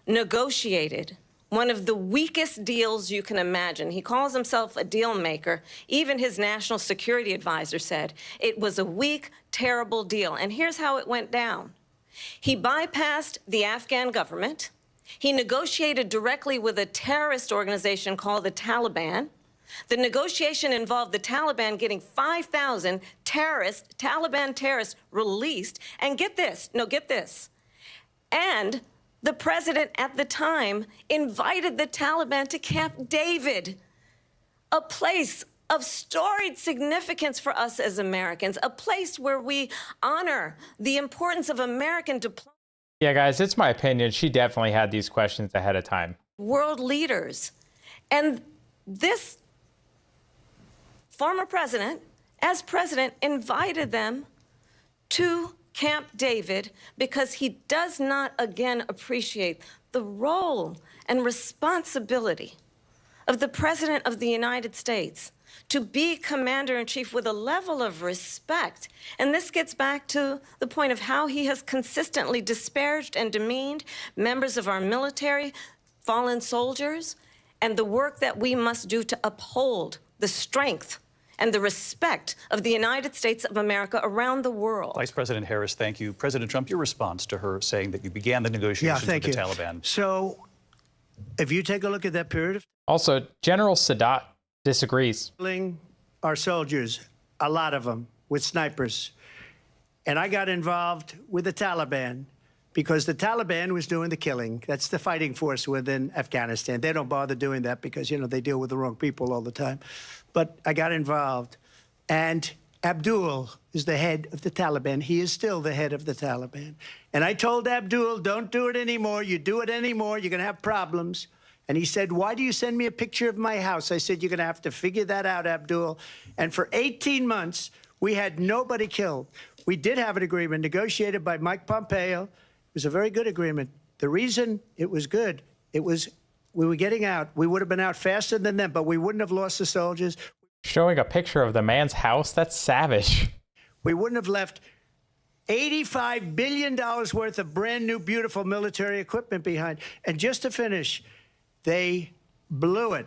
negotiated one of the weakest deals you can imagine. He calls himself a deal maker. Even his national security advisor said it was a weak, terrible deal. And here's how it went down. He bypassed the Afghan government. He negotiated directly with a terrorist organization called the Taliban. The negotiation involved the Taliban getting 5,000 Taliban terrorists released. And get this, and the president at the time invited the Taliban to Camp David, a place of storied significance for us as Americans, a place where we honor the importance of American diplomacy. Yeah, guys, it's my opinion. She definitely had these questions ahead of time. World leaders. And this former president, as president, invited them to Camp David because he does not, again, appreciate the role and responsibility of the President of the United States to be commander-in-chief with a level of respect. And this gets back to the point of how he has consistently disparaged and demeaned members of our military, fallen soldiers, and the work that we must do to uphold the strength and the respect of the United States of America around the world. Vice President Harris, thank you. President Trump, your response to her saying that you began the negotiations with the Taliban. So if you take a look at that period of Also, General Sadat disagrees. killing our soldiers, a lot of them, with snipers. And I got involved with the Taliban because the Taliban was doing the killing. That's the fighting force within Afghanistan. They don't bother doing that because, you know, they deal with the wrong people all the time. But I got involved. And Abdul is the head of the Taliban. He is still the head of the Taliban. And I told Abdul, don't do it anymore. You do it anymore, you're going to have problems. And he said, why do you send me a picture of my house? I said, you're going to have to figure that out, Abdul. And for 18 months, we had nobody killed. We did have an agreement negotiated by Mike Pompeo. It was a very good agreement. The reason it was good, it was we were getting out. We would have been out faster than them, but we wouldn't have lost the soldiers. Showing a picture of the man's house? That's savage. We wouldn't have left $85 billion worth of brand new, beautiful military equipment behind. And just to finish, they blew it.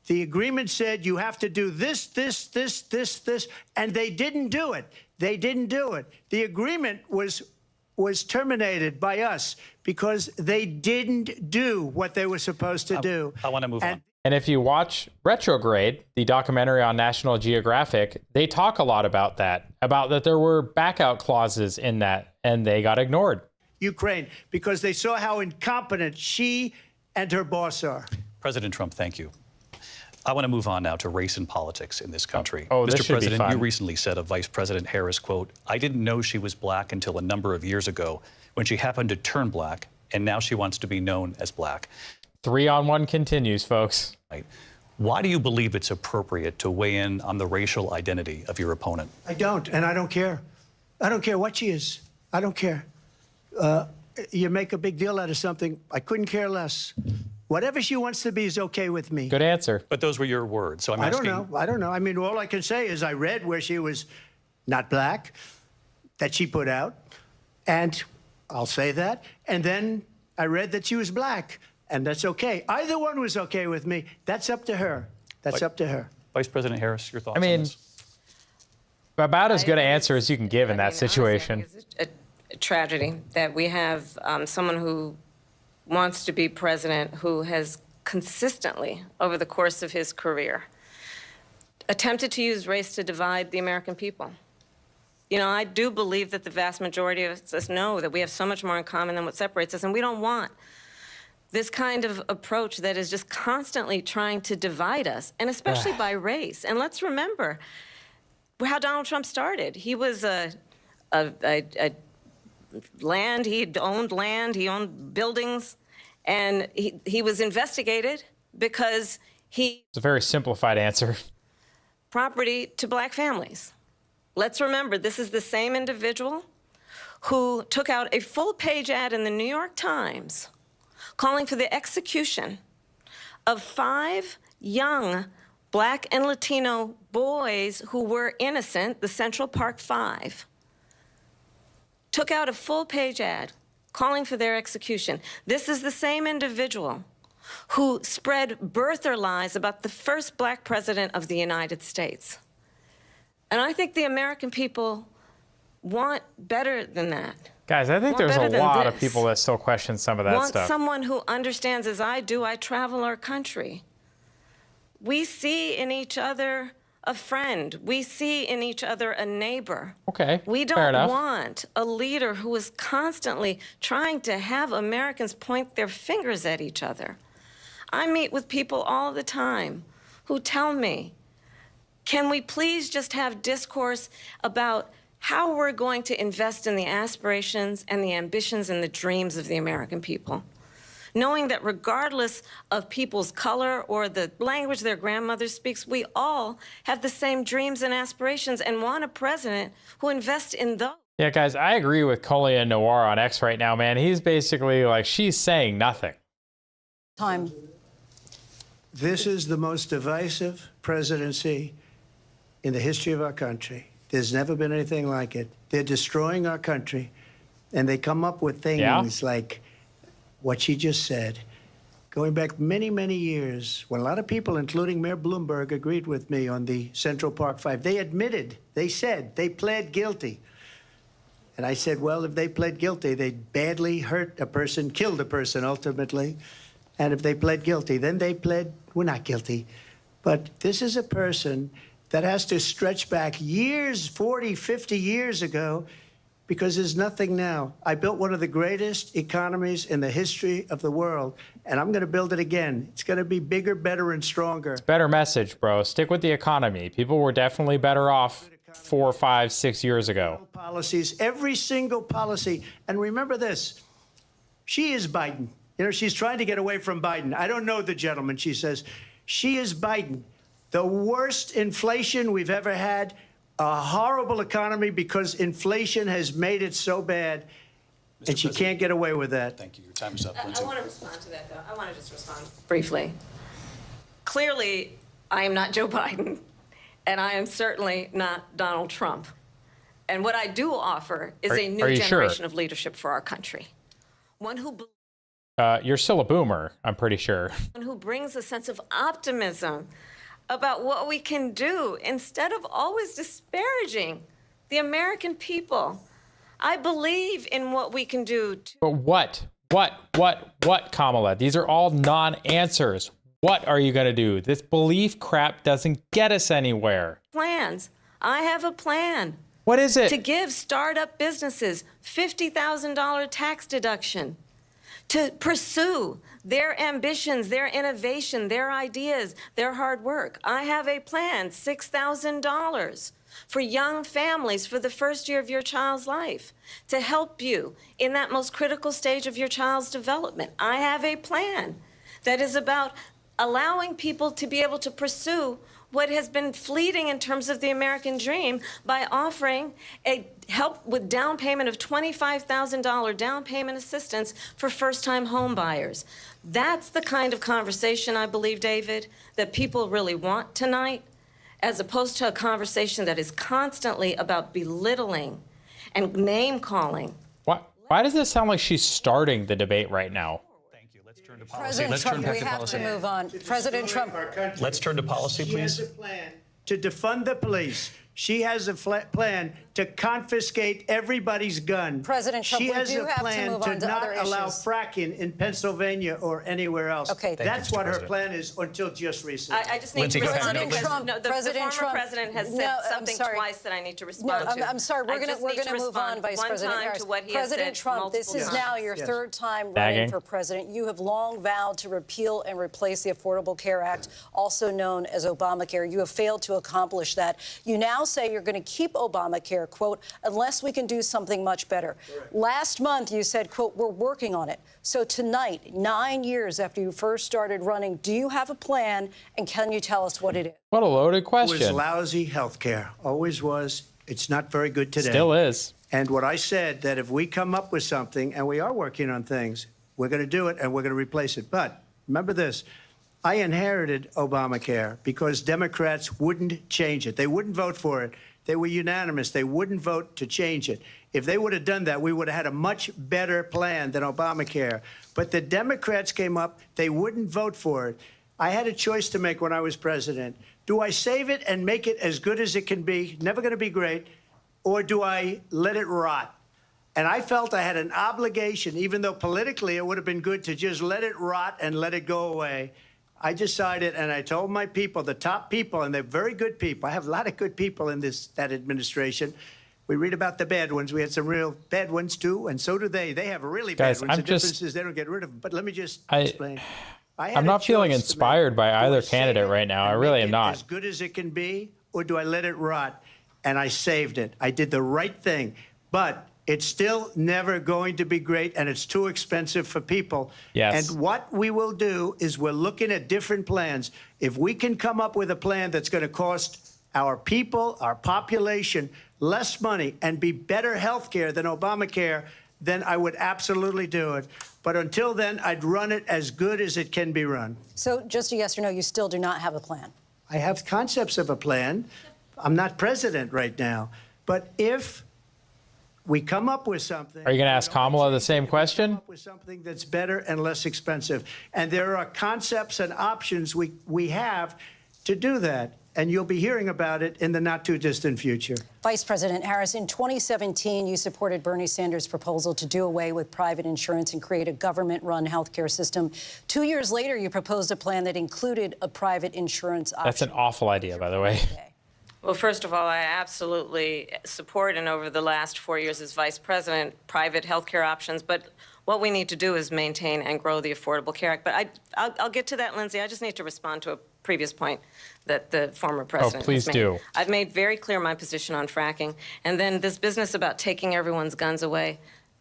The agreement said you have to do this, this, and they didn't do it. They didn't do it. The agreement was terminated by us because they didn't do what they were supposed to do. I want to move on. And if you watch Retrograde, the documentary on National Geographic, they talk a lot about that there were back-out clauses in that, and they got ignored. Ukraine, because they saw how incompetent she and her boss are. President Trump, thank you. I want to move on now to race and politics in this country. Oh, this Mr. should be President, fun. you recently said of Vice President Harris, quote, I didn't know she was black until a number of years ago when she happened to turn black, and now she wants to be known as black. 3-on-1 continues, folks. Right. Why do you believe it's appropriate to weigh in on the racial identity of your opponent? I don't, and I don't care. I don't care what she is. I don't care. You make a big deal out of something, I couldn't care less. Whatever she wants to be is okay with me. Good answer. But those were your words, so I'm asking. I don't know. I mean, all I can say is I read where she was not black, that she put out, and I'll say that. And then I read that she was black, and that's okay. Either one was okay with me. That's up to her. That's up to her. Vice President Harris, your thoughts I on mean, this? about as good an answer as you can give in that situation. Honestly, it's a tragedy that we have someone who wants to be president who has consistently, over the course of his career, attempted to use race to divide the American people. You know, I do believe that the vast majority of us know that we have so much more in common than what separates us, and we don't want this kind of approach that is just constantly trying to divide us, and especially by race. And let's remember how Donald Trump started. He was land, he owned buildings, and he was investigated because he It's a very simplified answer. property to black families. Let's remember, this is the same individual who took out a full-page ad in the New York Times calling for the execution of 5 young black and Latino boys who were innocent, the Central Park 5. Took out a full-page ad calling for their execution. This is the same individual who spread birther lies about the first black president of the United States. And I think the American people want better than that. Guys, I think Want there's a better than lot of this. people that still question some of that Want stuff. someone who understands, as I do, I travel our country. We see in each other a friend. We see in each other a neighbor. Okay, We fair don't enough. want a leader who is constantly trying to have Americans point their fingers at each other. I meet with people all the time who tell me, can we please just have discourse about how we're going to invest in the aspirations and the ambitions and the dreams of the American people? Knowing that regardless of people's color or the language their grandmother speaks, we all have the same dreams and aspirations and want a president who invests in those. Yeah, guys, I agree with Colia Noir on X right now, man. He's basically like, she's saying nothing. Time. This is the most divisive presidency in the history of our country. There's never been anything like it. They're destroying our country, and they come up with things like what she just said. Going back many, many years, when a lot of people, including Mayor Bloomberg, agreed with me on the Central Park Five, they admitted, they said, they pled guilty. And I said, well, if they pled guilty, they badly hurt a person, killed a person ultimately. And if they pled guilty, then they pled, we're not guilty. But this is a person that has to stretch back years, 40, 50 years ago, because there's nothing now. I built one of the greatest economies in the history of the world, and I'm going to build it again. It's going to be bigger, better, and stronger. Better message, bro. Stick with the economy. People were definitely better off 4, 5, 6 years ago. Policies, every single policy. And remember this, she is Biden. You know, she's trying to get away from Biden. I don't know the gentleman, she says. She is Biden. The worst inflation we've ever had, a horrible economy because inflation has made it so bad, and she can't get away with that. Thank you. Your time is up, I Lindsey. want to respond to that, though. I want to just respond briefly. Clearly, I am not Joe Biden, and I am certainly not Donald Trump. And what I do offer is a new generation of leadership for our country. One who You're still a boomer, I'm pretty sure. One who brings a sense of optimism about what we can do instead of always disparaging the American people. I believe in what we can do. But what, Kamala? These are all non-answers. What are you going to do? This belief crap doesn't get us anywhere. Plans. I have a plan. What is it? To give startup businesses $50,000 tax deduction, to pursue their ambitions, their innovation, their ideas, their hard work. I have a plan, $6,000 for young families for the first year of your child's life, to help you in that most critical stage of your child's development. I have a plan that is about allowing people to be able to pursue what has been fleeting in terms of the American dream by offering a help with down payment of $25,000 down payment assistance for first-time home buyers. That's the kind of conversation, I believe, David, that people really want tonight, as opposed to a conversation that is constantly about belittling and name-calling. Why does it sound like she's starting the debate right now? Thank you. Let's turn to policy. President Let's Trump, turn back we to have policy. to move on. President Trump. Let's turn to policy, She please. has a plan to defund the police. She has a plan to confiscate everybody's gun. President Trump, she we has do a have to plan move to on to not other allow issues. fracking in Pennsylvania or anywhere else. Okay. Thank you, That's Mr. what her President. plan is until just recently. I just need Lindsey, to go ahead. respond President because Trump, the President former Trump. president has said No, I'm something sorry. twice that I need to respond to. I'm sorry. We're I just going need to move on, respond Vice one President time Harris. to what he has President said Trump, this multiple is times. now your Yes. third time running Bagging. for president. You have long vowed to repeal and replace the Affordable Care Act, also known as Obamacare. You have failed to accomplish that. You now say you're going to keep Obamacare, quote, unless we can do something much better. Last month, you said, quote, we're working on it. So tonight, 9 years after you first started running, do you have a plan, and can you tell us what it is? What a loaded It question. was lousy health care. Always was. It's not very good today. Still is. And what I said, that if we come up with something, and we are working on things, we're going to do it and we're going to replace it. But remember this, I inherited Obamacare because Democrats wouldn't change it. They wouldn't vote for it. They were unanimous. They wouldn't vote to change it. If they would have done that, we would have had a much better plan than Obamacare. But the Democrats came up. They wouldn't vote for it. I had a choice to make when I was president. Do I save it and make it as good as it can be, never going to be great, or do I let it rot? And I felt I had an obligation, even though politically it would have been good to just let it rot and let it go away. I decided, and I told my people, the top people, and they're very good people. I have a lot of good people in that administration. We read about the bad ones. We had some real bad ones, too, and so do they. They have really Guys, bad ones. I'm The just- difference is they don't get rid of them. But let me just explain. I had I'm a not feeling choice to make. inspired by Do I either save candidate it right now. I and really make am it not. as good as it can be, or do I let it rot? And I saved it. I did the right thing. But it's still never going to be great, and it's too expensive for people. Yes. And what we will do is we're looking at different plans. If we can come up with a plan that's going to cost our people, our population, less money and be better health care than Obamacare, then I would absolutely do it. But But until then, I'd run it as good as it can be run. So just a yes or no, you still do not have a plan? I have concepts of a plan. I'm not president right now. But if we come up with something. Are you going to ask Kamala the same question? Come up with something that's better and less expensive. And there are concepts and options we have to do that. And you'll be hearing about it in the not too distant future. Vice President Harris, in 2017, you supported Bernie Sanders' proposal to do away with private insurance and create a government-run healthcare system. 2 years later, you proposed a plan that included a private insurance option. That's an awful idea, by the way. Well, first of all, I absolutely support, and over the last 4 years as vice president, private healthcare options. But what we need to do is maintain and grow the Affordable Care Act. But I'll get to that, Lindsay. I just need to respond to a previous point that the former president please has made. do. I've made very clear my position on fracking. And then this business about taking everyone's guns away.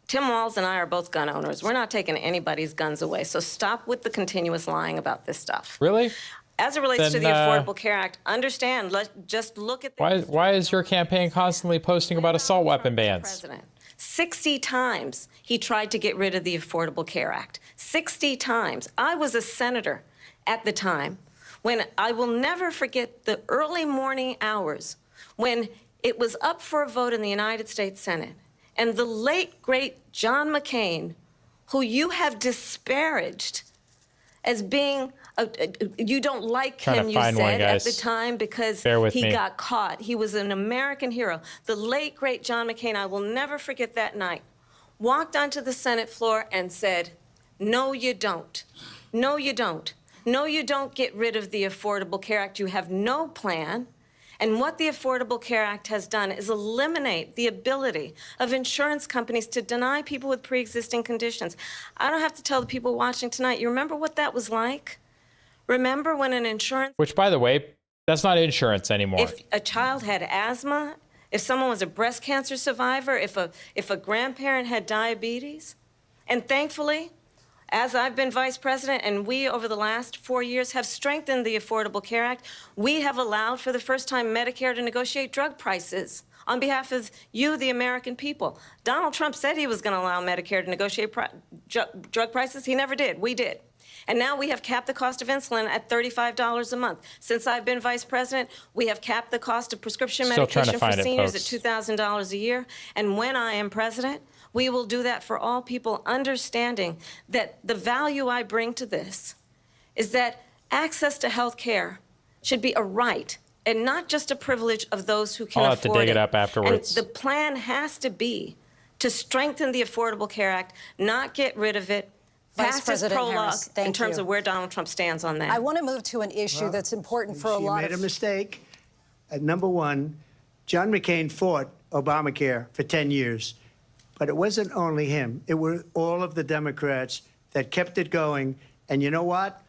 Tim Walz and I are both gun owners. We're not taking anybody's guns away. So stop with the continuous lying about this stuff. Really? As it relates to Then, the Affordable Care Act, understand, just look at the Why is your campaign constantly posting about assault weapon bans? President. 60 times he tried to get rid of the Affordable Care Act. 60 times. I was a senator at the time when I will never forget the early morning hours when it was up for a vote in the United States Senate. And the late, great John McCain, who you have disparaged as being, you don't like him, you said at the time, because he got caught. He was an American hero. The late, great John McCain, I will never forget that night, walked onto the Senate floor and said, no, you don't. No, you don't. No, you don't get rid of the Affordable Care Act. You have no plan. And what the Affordable Care Act has done is eliminate the ability of insurance companies to deny people with pre-existing conditions. I don't have to tell the people watching tonight, you remember what that was like? Remember when an insurance... Which, by the way, that's not insurance anymore. If a child had asthma, if someone was a breast cancer survivor, if a grandparent had diabetes, and thankfully, as I've been vice president, and we, over the last 4 years, have strengthened the Affordable Care Act, we have allowed for the first time Medicare to negotiate drug prices on behalf of you, the American people. Donald Trump said he was going to allow Medicare to negotiate drug prices. He never did. We did. And now we have capped the cost of insulin at $35 a month. Since I've been vice president, we have capped the cost of prescription medication for seniors at $2,000 a year. And when I am president, we will do that for all people, understanding that the value I bring to this is that access to health care should be a right and not just a privilege of those who can afford it. I'll have to dig it up afterwards. And the plan has to be to strengthen the Affordable Care Act, not get rid of it. Vice President Harris, in terms of where Donald Trump stands on that. I want to move to an issue that's important for a lot of... She made a mistake. Number one, John McCain fought Obamacare for 10 years. But it wasn't only him. It were all of the Democrats that kept it going. And you know what?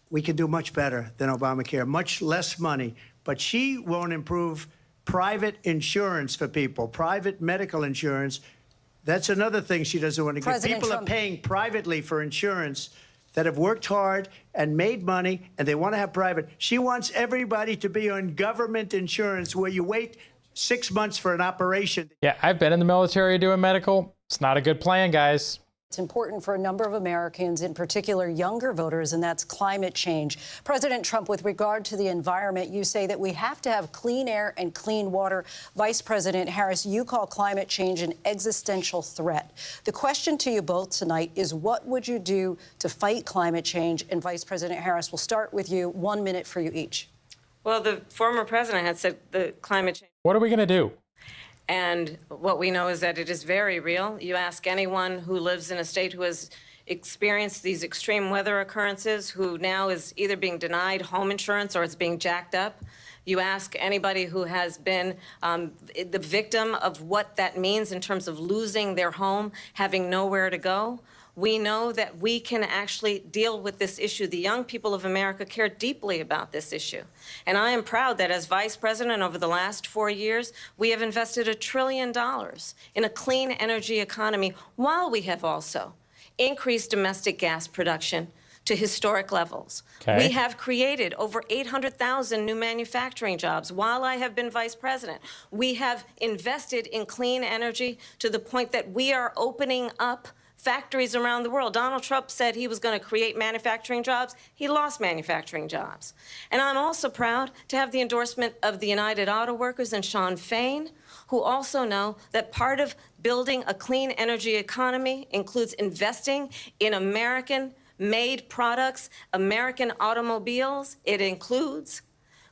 We can do much better than Obamacare, much less money. But she won't improve private insurance for people, private medical insurance. That's another thing she doesn't want to get. People are paying privately for insurance that have worked hard and made money, and they want to have private. She wants everybody to be on government insurance where you wait 6 months for an operation. Yeah, I've been in the military doing medical. It's not a good plan, guys. It's important for a number of Americans, in particular younger voters, and that's climate change. President Trump, with regard to the environment, you say that we have to have clean air and clean water. Vice President Harris, you call climate change an existential threat. The question to you both tonight is, what would you do to fight climate change? And Vice President Harris, we'll start with you. 1 minute for you each. Well, the former president had said the climate change. What are we going to do? And what we know is that it is very real. You ask anyone who lives in a state who has experienced these extreme weather occurrences, who now is either being denied home insurance or it's being jacked up. You ask anybody who has been the victim of what that means in terms of losing their home, having nowhere to go. We know that we can actually deal with this issue. The young people of America care deeply about this issue. And I am proud that as vice president over the last 4 years, we have invested $1 trillion in a clean energy economy, while we have also increased domestic gas production to historic levels. Okay. We have created over 800,000 new manufacturing jobs while I have been vice president. We have invested in clean energy to the point that we are opening up factories around the world. Donald Trump said he was going to create manufacturing jobs. He lost manufacturing jobs. And I'm also proud to have the endorsement of the United Auto Workers and Sean Fain, who also know that part of building a clean energy economy includes investing in American-made products, American automobiles. It includes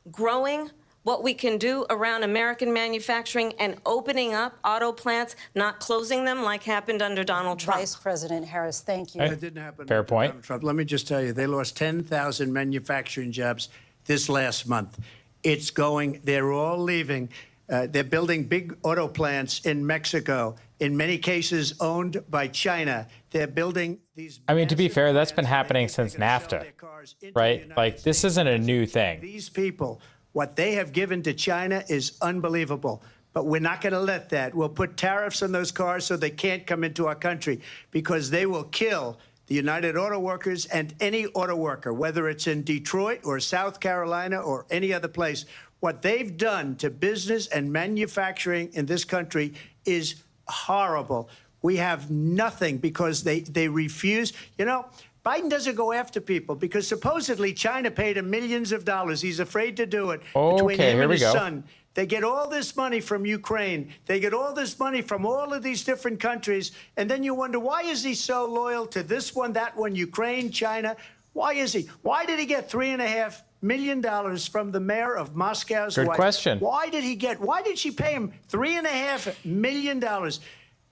growing what we can do around American manufacturing and opening up auto plants, not closing them like happened under Donald Trump. Vice President Harris, thank you. That didn't happen. Fair under point. Donald Trump. Let me just tell you, they lost 10,000 manufacturing jobs this last month. It's going, they're all leaving. They're building big auto plants in Mexico, in many cases owned by China. They're building these. I mean, to be massive fair, that's been plants where happening they're since gonna sell NAFTA, their cars into the right? United Like, this States. isn't a new thing. These people, what they have given to China is unbelievable. But we're not going to let that. We'll put tariffs on those cars so they can't come into our country, because they will kill the United Auto Workers and any auto worker, whether it's in Detroit or South Carolina or any other place. What they've done to business and manufacturing in this country is horrible. We have nothing because they refuse. You know, Biden doesn't go after people because supposedly China paid him millions of dollars. He's afraid to do it between Okay, him here and we his go. son. They get all this money from Ukraine. They get all this money from all of these different countries. And then you wonder, why is he so loyal to this one, that one, Ukraine, China? Why is he? Why did he get $3.5 million from the mayor of Moscow's Good wife? question. Why did she pay him $3.5 million?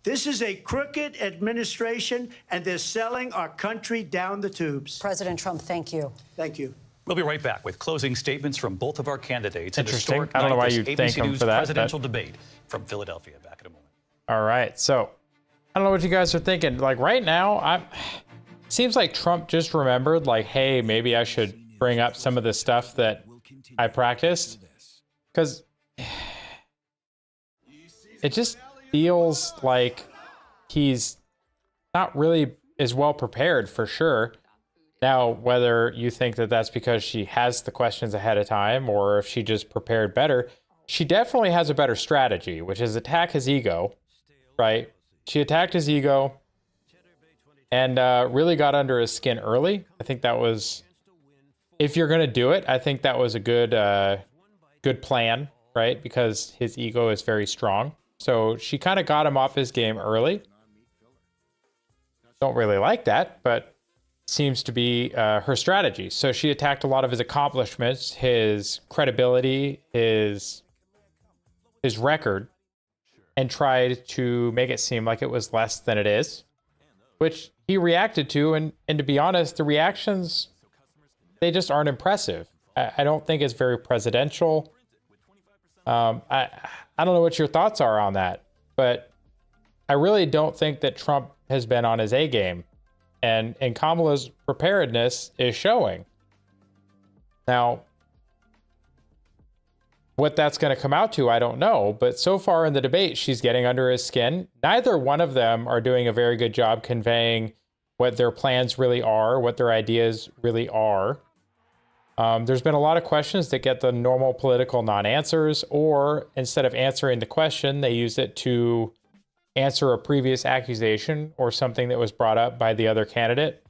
This is a crooked administration, and they're selling our country down the tubes. President Trump, thank you. Thank you. We'll be right back with closing statements from both of our candidates. An Interesting. historic I don't know night, why this you ABC thank him News for that, presidential debate from Philadelphia. Back in a moment. All right. So I don't know what you guys are thinking. Like right now, seems like Trump just remembered, like, hey, maybe I should bring up some of the stuff that I practiced, because it just feels like he's not really as well prepared, for sure. Now, whether you think that that's because she has the questions ahead of time or if she just prepared better, she definitely has a better strategy, which is attack his ego, right? She attacked his ego and really got under his skin early. I think that was, if you're going to do it, I think that was a good plan, right? Because his ego is very strong. So she kind of got him off his game early. Don't really like that, but seems to be her strategy. So she attacked a lot of his accomplishments, his credibility, his record, and tried to make it seem like it was less than it is, which he reacted to. And to be honest, the reactions, they just aren't impressive. I don't think it's very presidential. I don't know what your thoughts are on that, but I really don't think that Trump has been on his A game. And Kamala's preparedness is showing. Now, what that's going to come out to, I don't know. But so far in the debate, she's getting under his skin. Neither one of them are doing a very good job conveying what their plans really are, what their ideas really are. There's been a lot of questions that get the normal political non-answers, or instead of answering the question, they use it to answer a previous accusation or something that was brought up by the other candidate.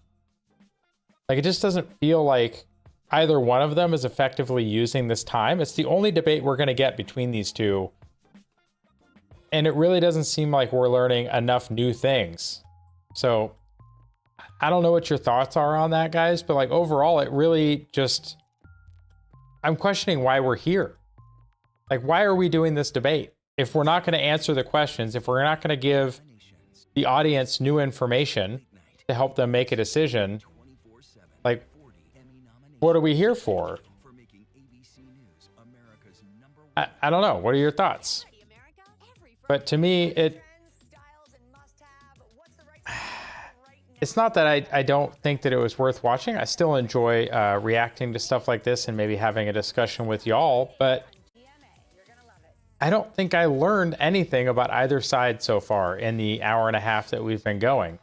Like, it just doesn't feel like either one of them is effectively using this time. It's the only debate we're going to get between these two. And it really doesn't seem like we're learning enough new things. So I don't know what your thoughts are on that, guys, but like overall, it really just, I'm questioning why we're here. Like, why are we doing this debate? If we're not going to answer the questions, if we're not going to give the audience new information to help them make a decision, like, what are we here for? I don't know. What are your thoughts? But to me, it's not that I don't think that it was worth watching. I still enjoy reacting to stuff like this and maybe having a discussion with y'all, but I don't think I learned anything about either side so far in the hour and a half that we've been going.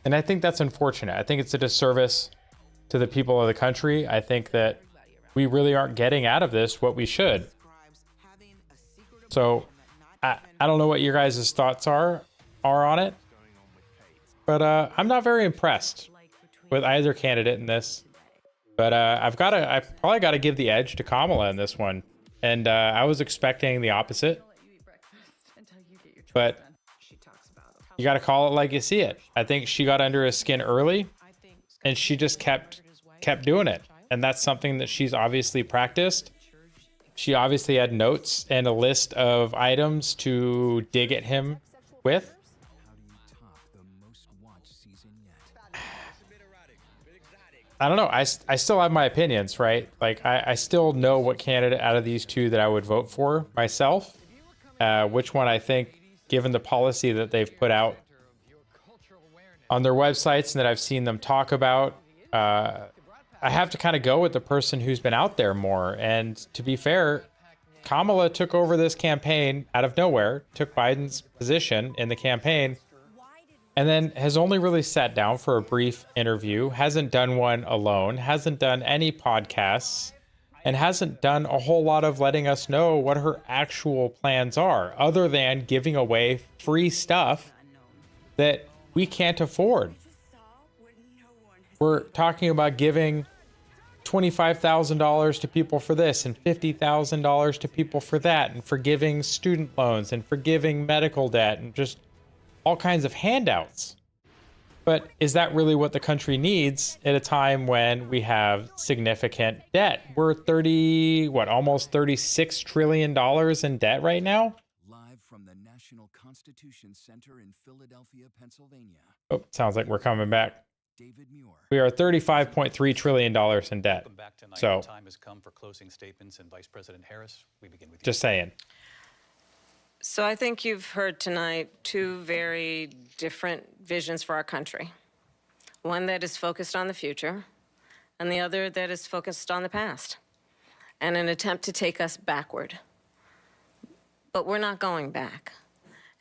And I think that's unfortunate. I think it's a disservice to the people of the country. I think that we really aren't getting out of this what we should. So I don't know what your guys' thoughts are on it. But I'm not very impressed with either candidate in this. But I probably got to give the edge to Kamala in this one. And I was expecting the opposite. But you got to call it like you see it. I think she got under his skin early, and she just kept doing it. And that's something that she's obviously practiced. She obviously had notes and a list of items to dig at him with. I don't know. I still have my opinions, right? Like, I still know what candidate out of these two that I would vote for myself. Which one I think, given the policy that they've put out on their websites and that I've seen them talk about, I have to kind of go with the person who's been out there more. And to be fair, Kamala took over this campaign out of nowhere, took Biden's position in the campaign, and then has only really sat down for a brief interview, hasn't done one alone, hasn't done any podcasts, and hasn't done a whole lot of letting us know what her actual plans are, other than giving away free stuff that we can't afford. We're talking about giving $25,000 to people for this and $50,000 to people for that, and forgiving student loans and forgiving medical debt and just all kinds of handouts. But is that really what the country needs at a time when we have significant debt? We're almost $36 trillion in debt right now? Live from the National Constitution Center in Philadelphia, Pennsylvania. Oh, sounds like we're coming back. David Muir. We are $35.3 trillion in debt. Welcome back tonight. So, The time has come for closing statements, and Vice President Harris, we begin with you. just saying. So I think you've heard tonight two very different visions for our country. One that is focused on the future, and the other that is focused on the past, and an attempt to take us backward. But we're not going back.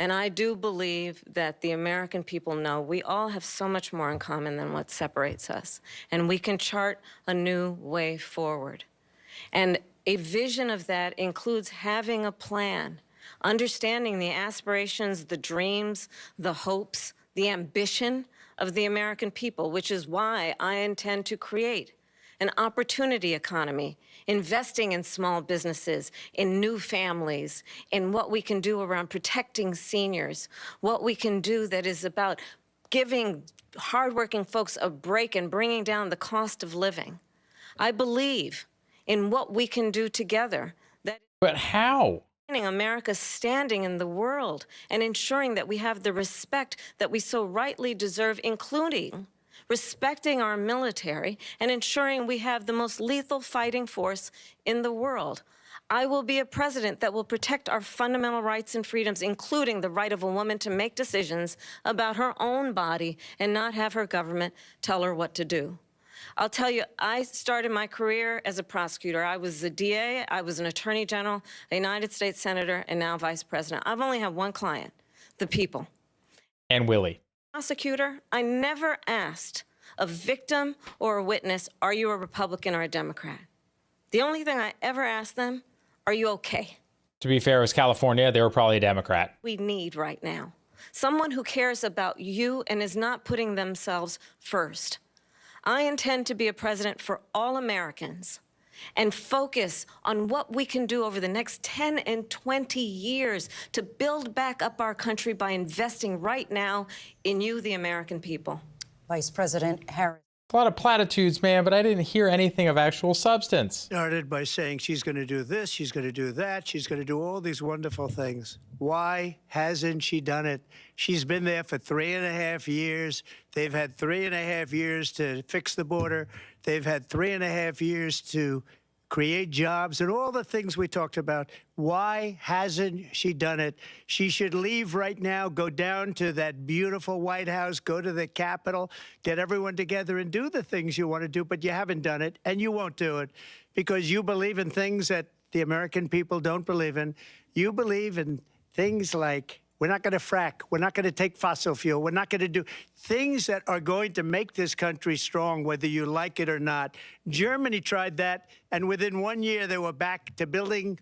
And I do believe that the American people know we all have so much more in common than what separates us, and we can chart a new way forward. And a vision of that includes having a plan, understanding the aspirations, the dreams, the hopes, the ambition of the American people, which is why I intend to create an opportunity economy, investing in small businesses, in new families, in what we can do around protecting seniors, what we can do that is about giving hardworking folks a break and bringing down the cost of living. I believe in what we can do together. But how? America's standing in the world and ensuring that we have the respect that we so rightly deserve, including respecting our military and ensuring we have the most lethal fighting force in the world. I will be a president that will protect our fundamental rights and freedoms, including the right of a woman to make decisions about her own body and not have her government tell her what to do. I'll tell you, I started my career as a prosecutor. I was a DA, I was an attorney general, a United States senator, and now vice president. I've only had one client, the people. And Willie. Prosecutor, I never asked a victim or a witness, are you a Republican or a Democrat? The only thing I ever asked them, are you okay? To be fair, it was California. They were probably a Democrat. We need right now someone who cares about you and is not putting themselves first. I intend to be a president for all Americans and focus on what we can do over the next 10 and 20 years to build back up our country by investing right now in you, the American people. Vice President Harris. A lot of platitudes, man, but I didn't hear anything of actual substance. Started by saying she's going to do this, she's going to do that, she's going to do all these wonderful things. Why hasn't she done it? She's been there for 3.5 years. They've had 3.5 years to fix the border. They've had 3.5 years to create jobs and all the things we talked about. Why hasn't she done it? She should leave right now, go down to that beautiful White House, go to the Capitol, get everyone together and do the things you want to do, but you haven't done it, and you won't do it because you believe in things that the American people don't believe in. You believe in things like we're not going to frack. We're not going to take fossil fuel. We're not going to do things that are going to make this country strong, whether you like it or not. Germany tried that, and within 1 year, they were back to building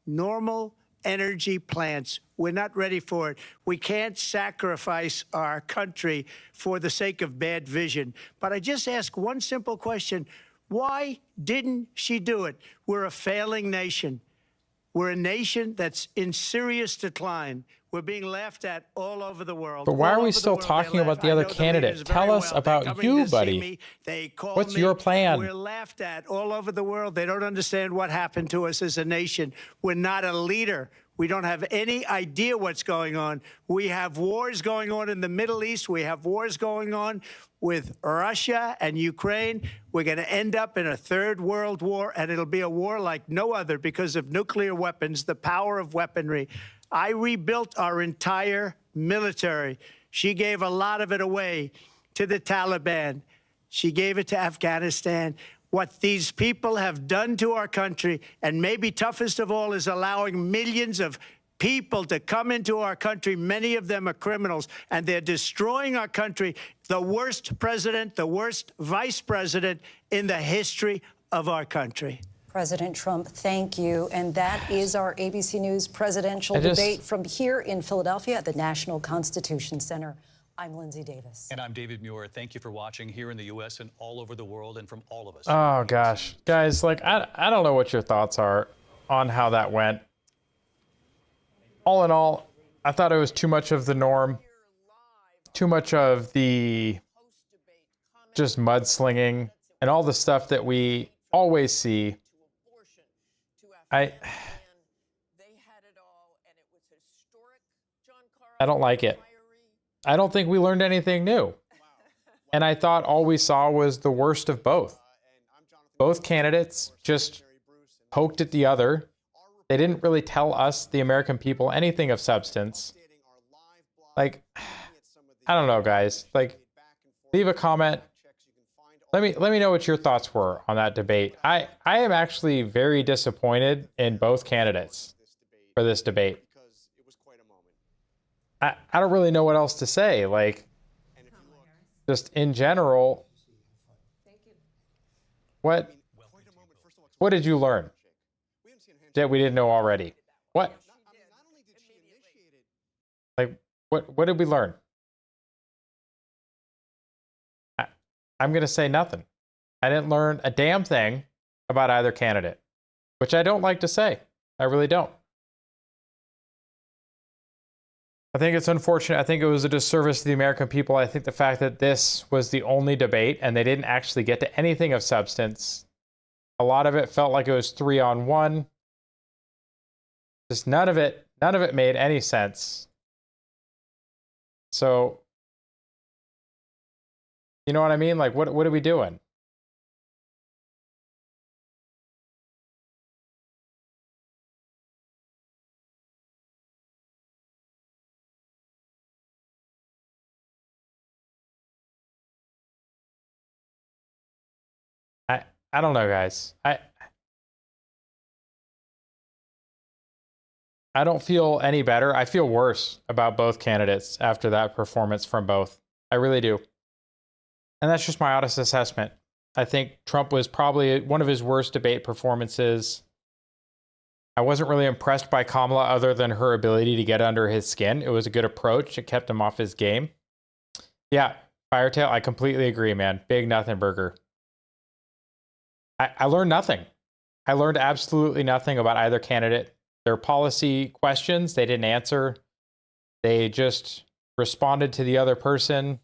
normal energy plants. We're not ready for it. We can't sacrifice our country for the sake of bad vision. But I just ask one simple question. Why didn't she do it? We're a failing nation. We're a nation that's in serious decline. We're being laughed at all over the world. But why All are we over the still world, talking they about laugh. the I other know the candidate? leaders Tell very us well. They're about coming you, to see buddy. me. They call What's me. your plan? We're laughed at all over the world. They don't understand what happened to us as a nation. We're not a leader. We don't have any idea what's going on. We have wars going on in the Middle East. We have wars going on with Russia and Ukraine. We're going to end up in a third world war, and it'll be a war like no other because of nuclear weapons, the power of weaponry. I rebuilt our entire military. She gave a lot of it away to the Taliban. She gave it to Afghanistan. What these people have done to our country, and maybe toughest of all, is allowing millions of people to come into our country. Many of them are criminals, and they're destroying our country. The worst president, the worst vice president in the history of our country. President Trump, thank you. And that is our ABC News presidential debate from here in Philadelphia at the National Constitution Center. I'm Lindsay Davis. And I'm David Muir. Thank you for watching here in the U.S. and all over the world, and from all of us. Oh, gosh. Guys, like, I don't know what your thoughts are on how that went. All in all, I thought it was too much of the norm, too much of the just mudslinging and all the stuff that we always see. I don't like it. I don't think we learned anything new. And I thought all we saw was the worst of both. Both candidates just poked at the other. They didn't really tell us, the American people, anything of substance. Like, I don't know, guys. Like, leave a comment. Let me know what your thoughts were on that debate. I am actually very disappointed in both candidates for this debate. I don't really know what else to say. Like, just in general, what did you learn that we didn't know already? What? Like, what did we learn? I'm going to say nothing. I didn't learn a damn thing about either candidate, which I don't like to say. I really don't. I think it's unfortunate. I think it was a disservice to the American people. I think the fact that this was the only debate and they didn't actually get to anything of substance, a lot of it felt like it was 3-on-1. Just none of it made any sense. So, you know what I mean? Like, what are we doing? I don't know, guys. I don't feel any better. I feel worse about both candidates after that performance from both. I really do. And that's just my honest assessment. I think Trump was probably one of his worst debate performances. I wasn't really impressed by Kamala other than her ability to get under his skin. It was a good approach. It kept him off his game. Yeah, Firetail, I completely agree, man. Big nothing burger. I learned nothing. I learned absolutely nothing about either candidate. Their policy questions, they didn't answer. They just responded to the other person.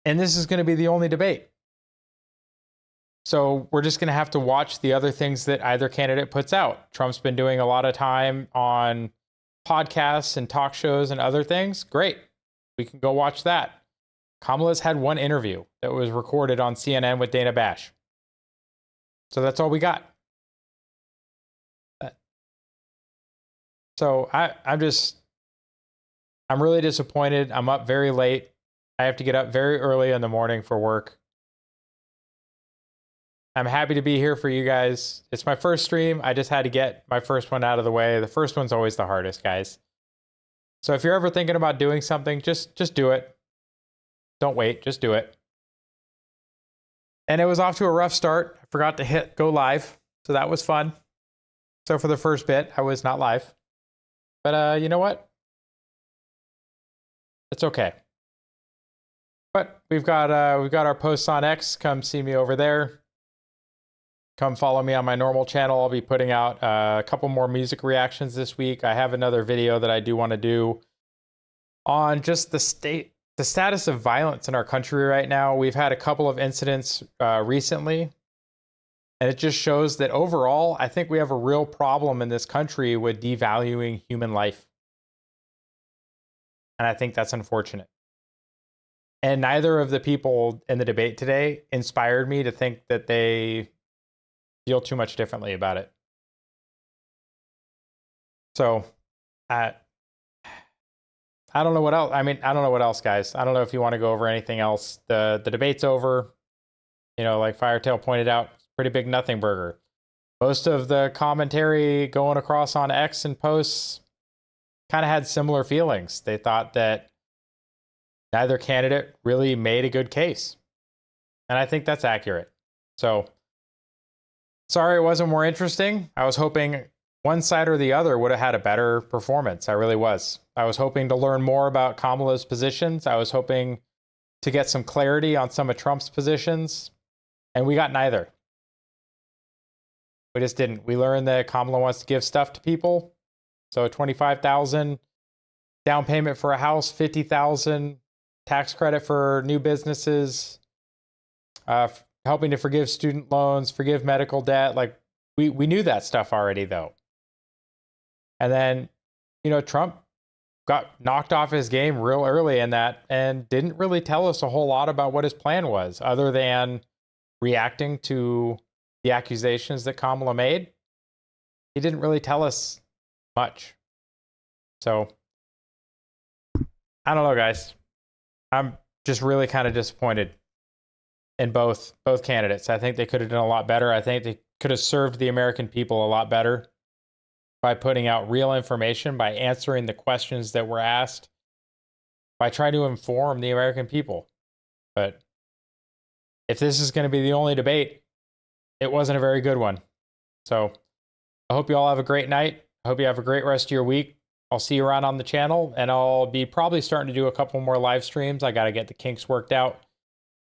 And this is going to be the only debate. So we're just going to have to watch the other things that either candidate puts out. Trump's been doing a lot of time on podcasts and talk shows and other things. Great. We can go watch that. Kamala's had one interview that was recorded on CNN with Dana Bash. So that's all we got. So I'm really disappointed. I'm up very late. I have to get up very early in the morning for work. I'm happy to be here for you guys. It's my first stream. I just had to get my first one out of the way. The first one's always the hardest, guys. So if you're ever thinking about doing something, just do it. Don't wait, just do it. And it was off to a rough start. I forgot to hit go live. So that was fun. So for the first bit, I was not live. But you know what? It's okay. But we've got our posts on X. Come see me over there. Come follow me on my normal channel. I'll be putting out a couple more music reactions this week. I have another video that I do want to do on just the status of violence in our country right now. We've had a couple of incidents recently, and it just shows that overall, I think we have a real problem in this country with devaluing human life. And I think that's unfortunate. And neither of the people in the debate today inspired me to think that they feel too much differently about it. So, I don't know what else. I mean, I don't know what else, guys. I don't know if you want to go over anything else. The debate's over. You know, like Firetail pointed out, pretty big nothing burger. Most of the commentary going across on X and posts kind of had similar feelings. They thought that neither candidate really made a good case. And I think that's accurate. So, sorry it wasn't more interesting. I was hoping one side or the other would have had a better performance. I really was. I was hoping to learn more about Kamala's positions. I was hoping to get some clarity on some of Trump's positions. And we got neither. We just didn't. We learned that Kamala wants to give stuff to people. So $25,000 down payment for a house, $50,000 tax credit for new businesses, helping to forgive student loans, forgive medical debt. Like we knew that stuff already, though. And then, you know, Trump got knocked off his game real early in that and didn't really tell us a whole lot about what his plan was, other than reacting to the accusations that Kamala made. He didn't really tell us much. So, I don't know, guys. I'm just really kind of disappointed in both candidates. I think they could have done a lot better. I think they could have served the American people a lot better by putting out real information, by answering the questions that were asked, by trying to inform the American people. But if this is going to be the only debate, it wasn't a very good one. So I hope you all have a great night. I hope you have a great rest of your week. I'll see you around on the channel, and I'll be probably starting to do a couple more live streams. I got to get the kinks worked out.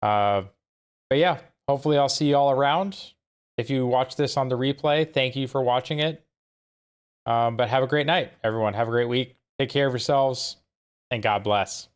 But yeah, hopefully I'll see you all around. If you watch this on the replay, thank you for watching it. But have a great night, everyone. Have a great week. Take care of yourselves, and God bless.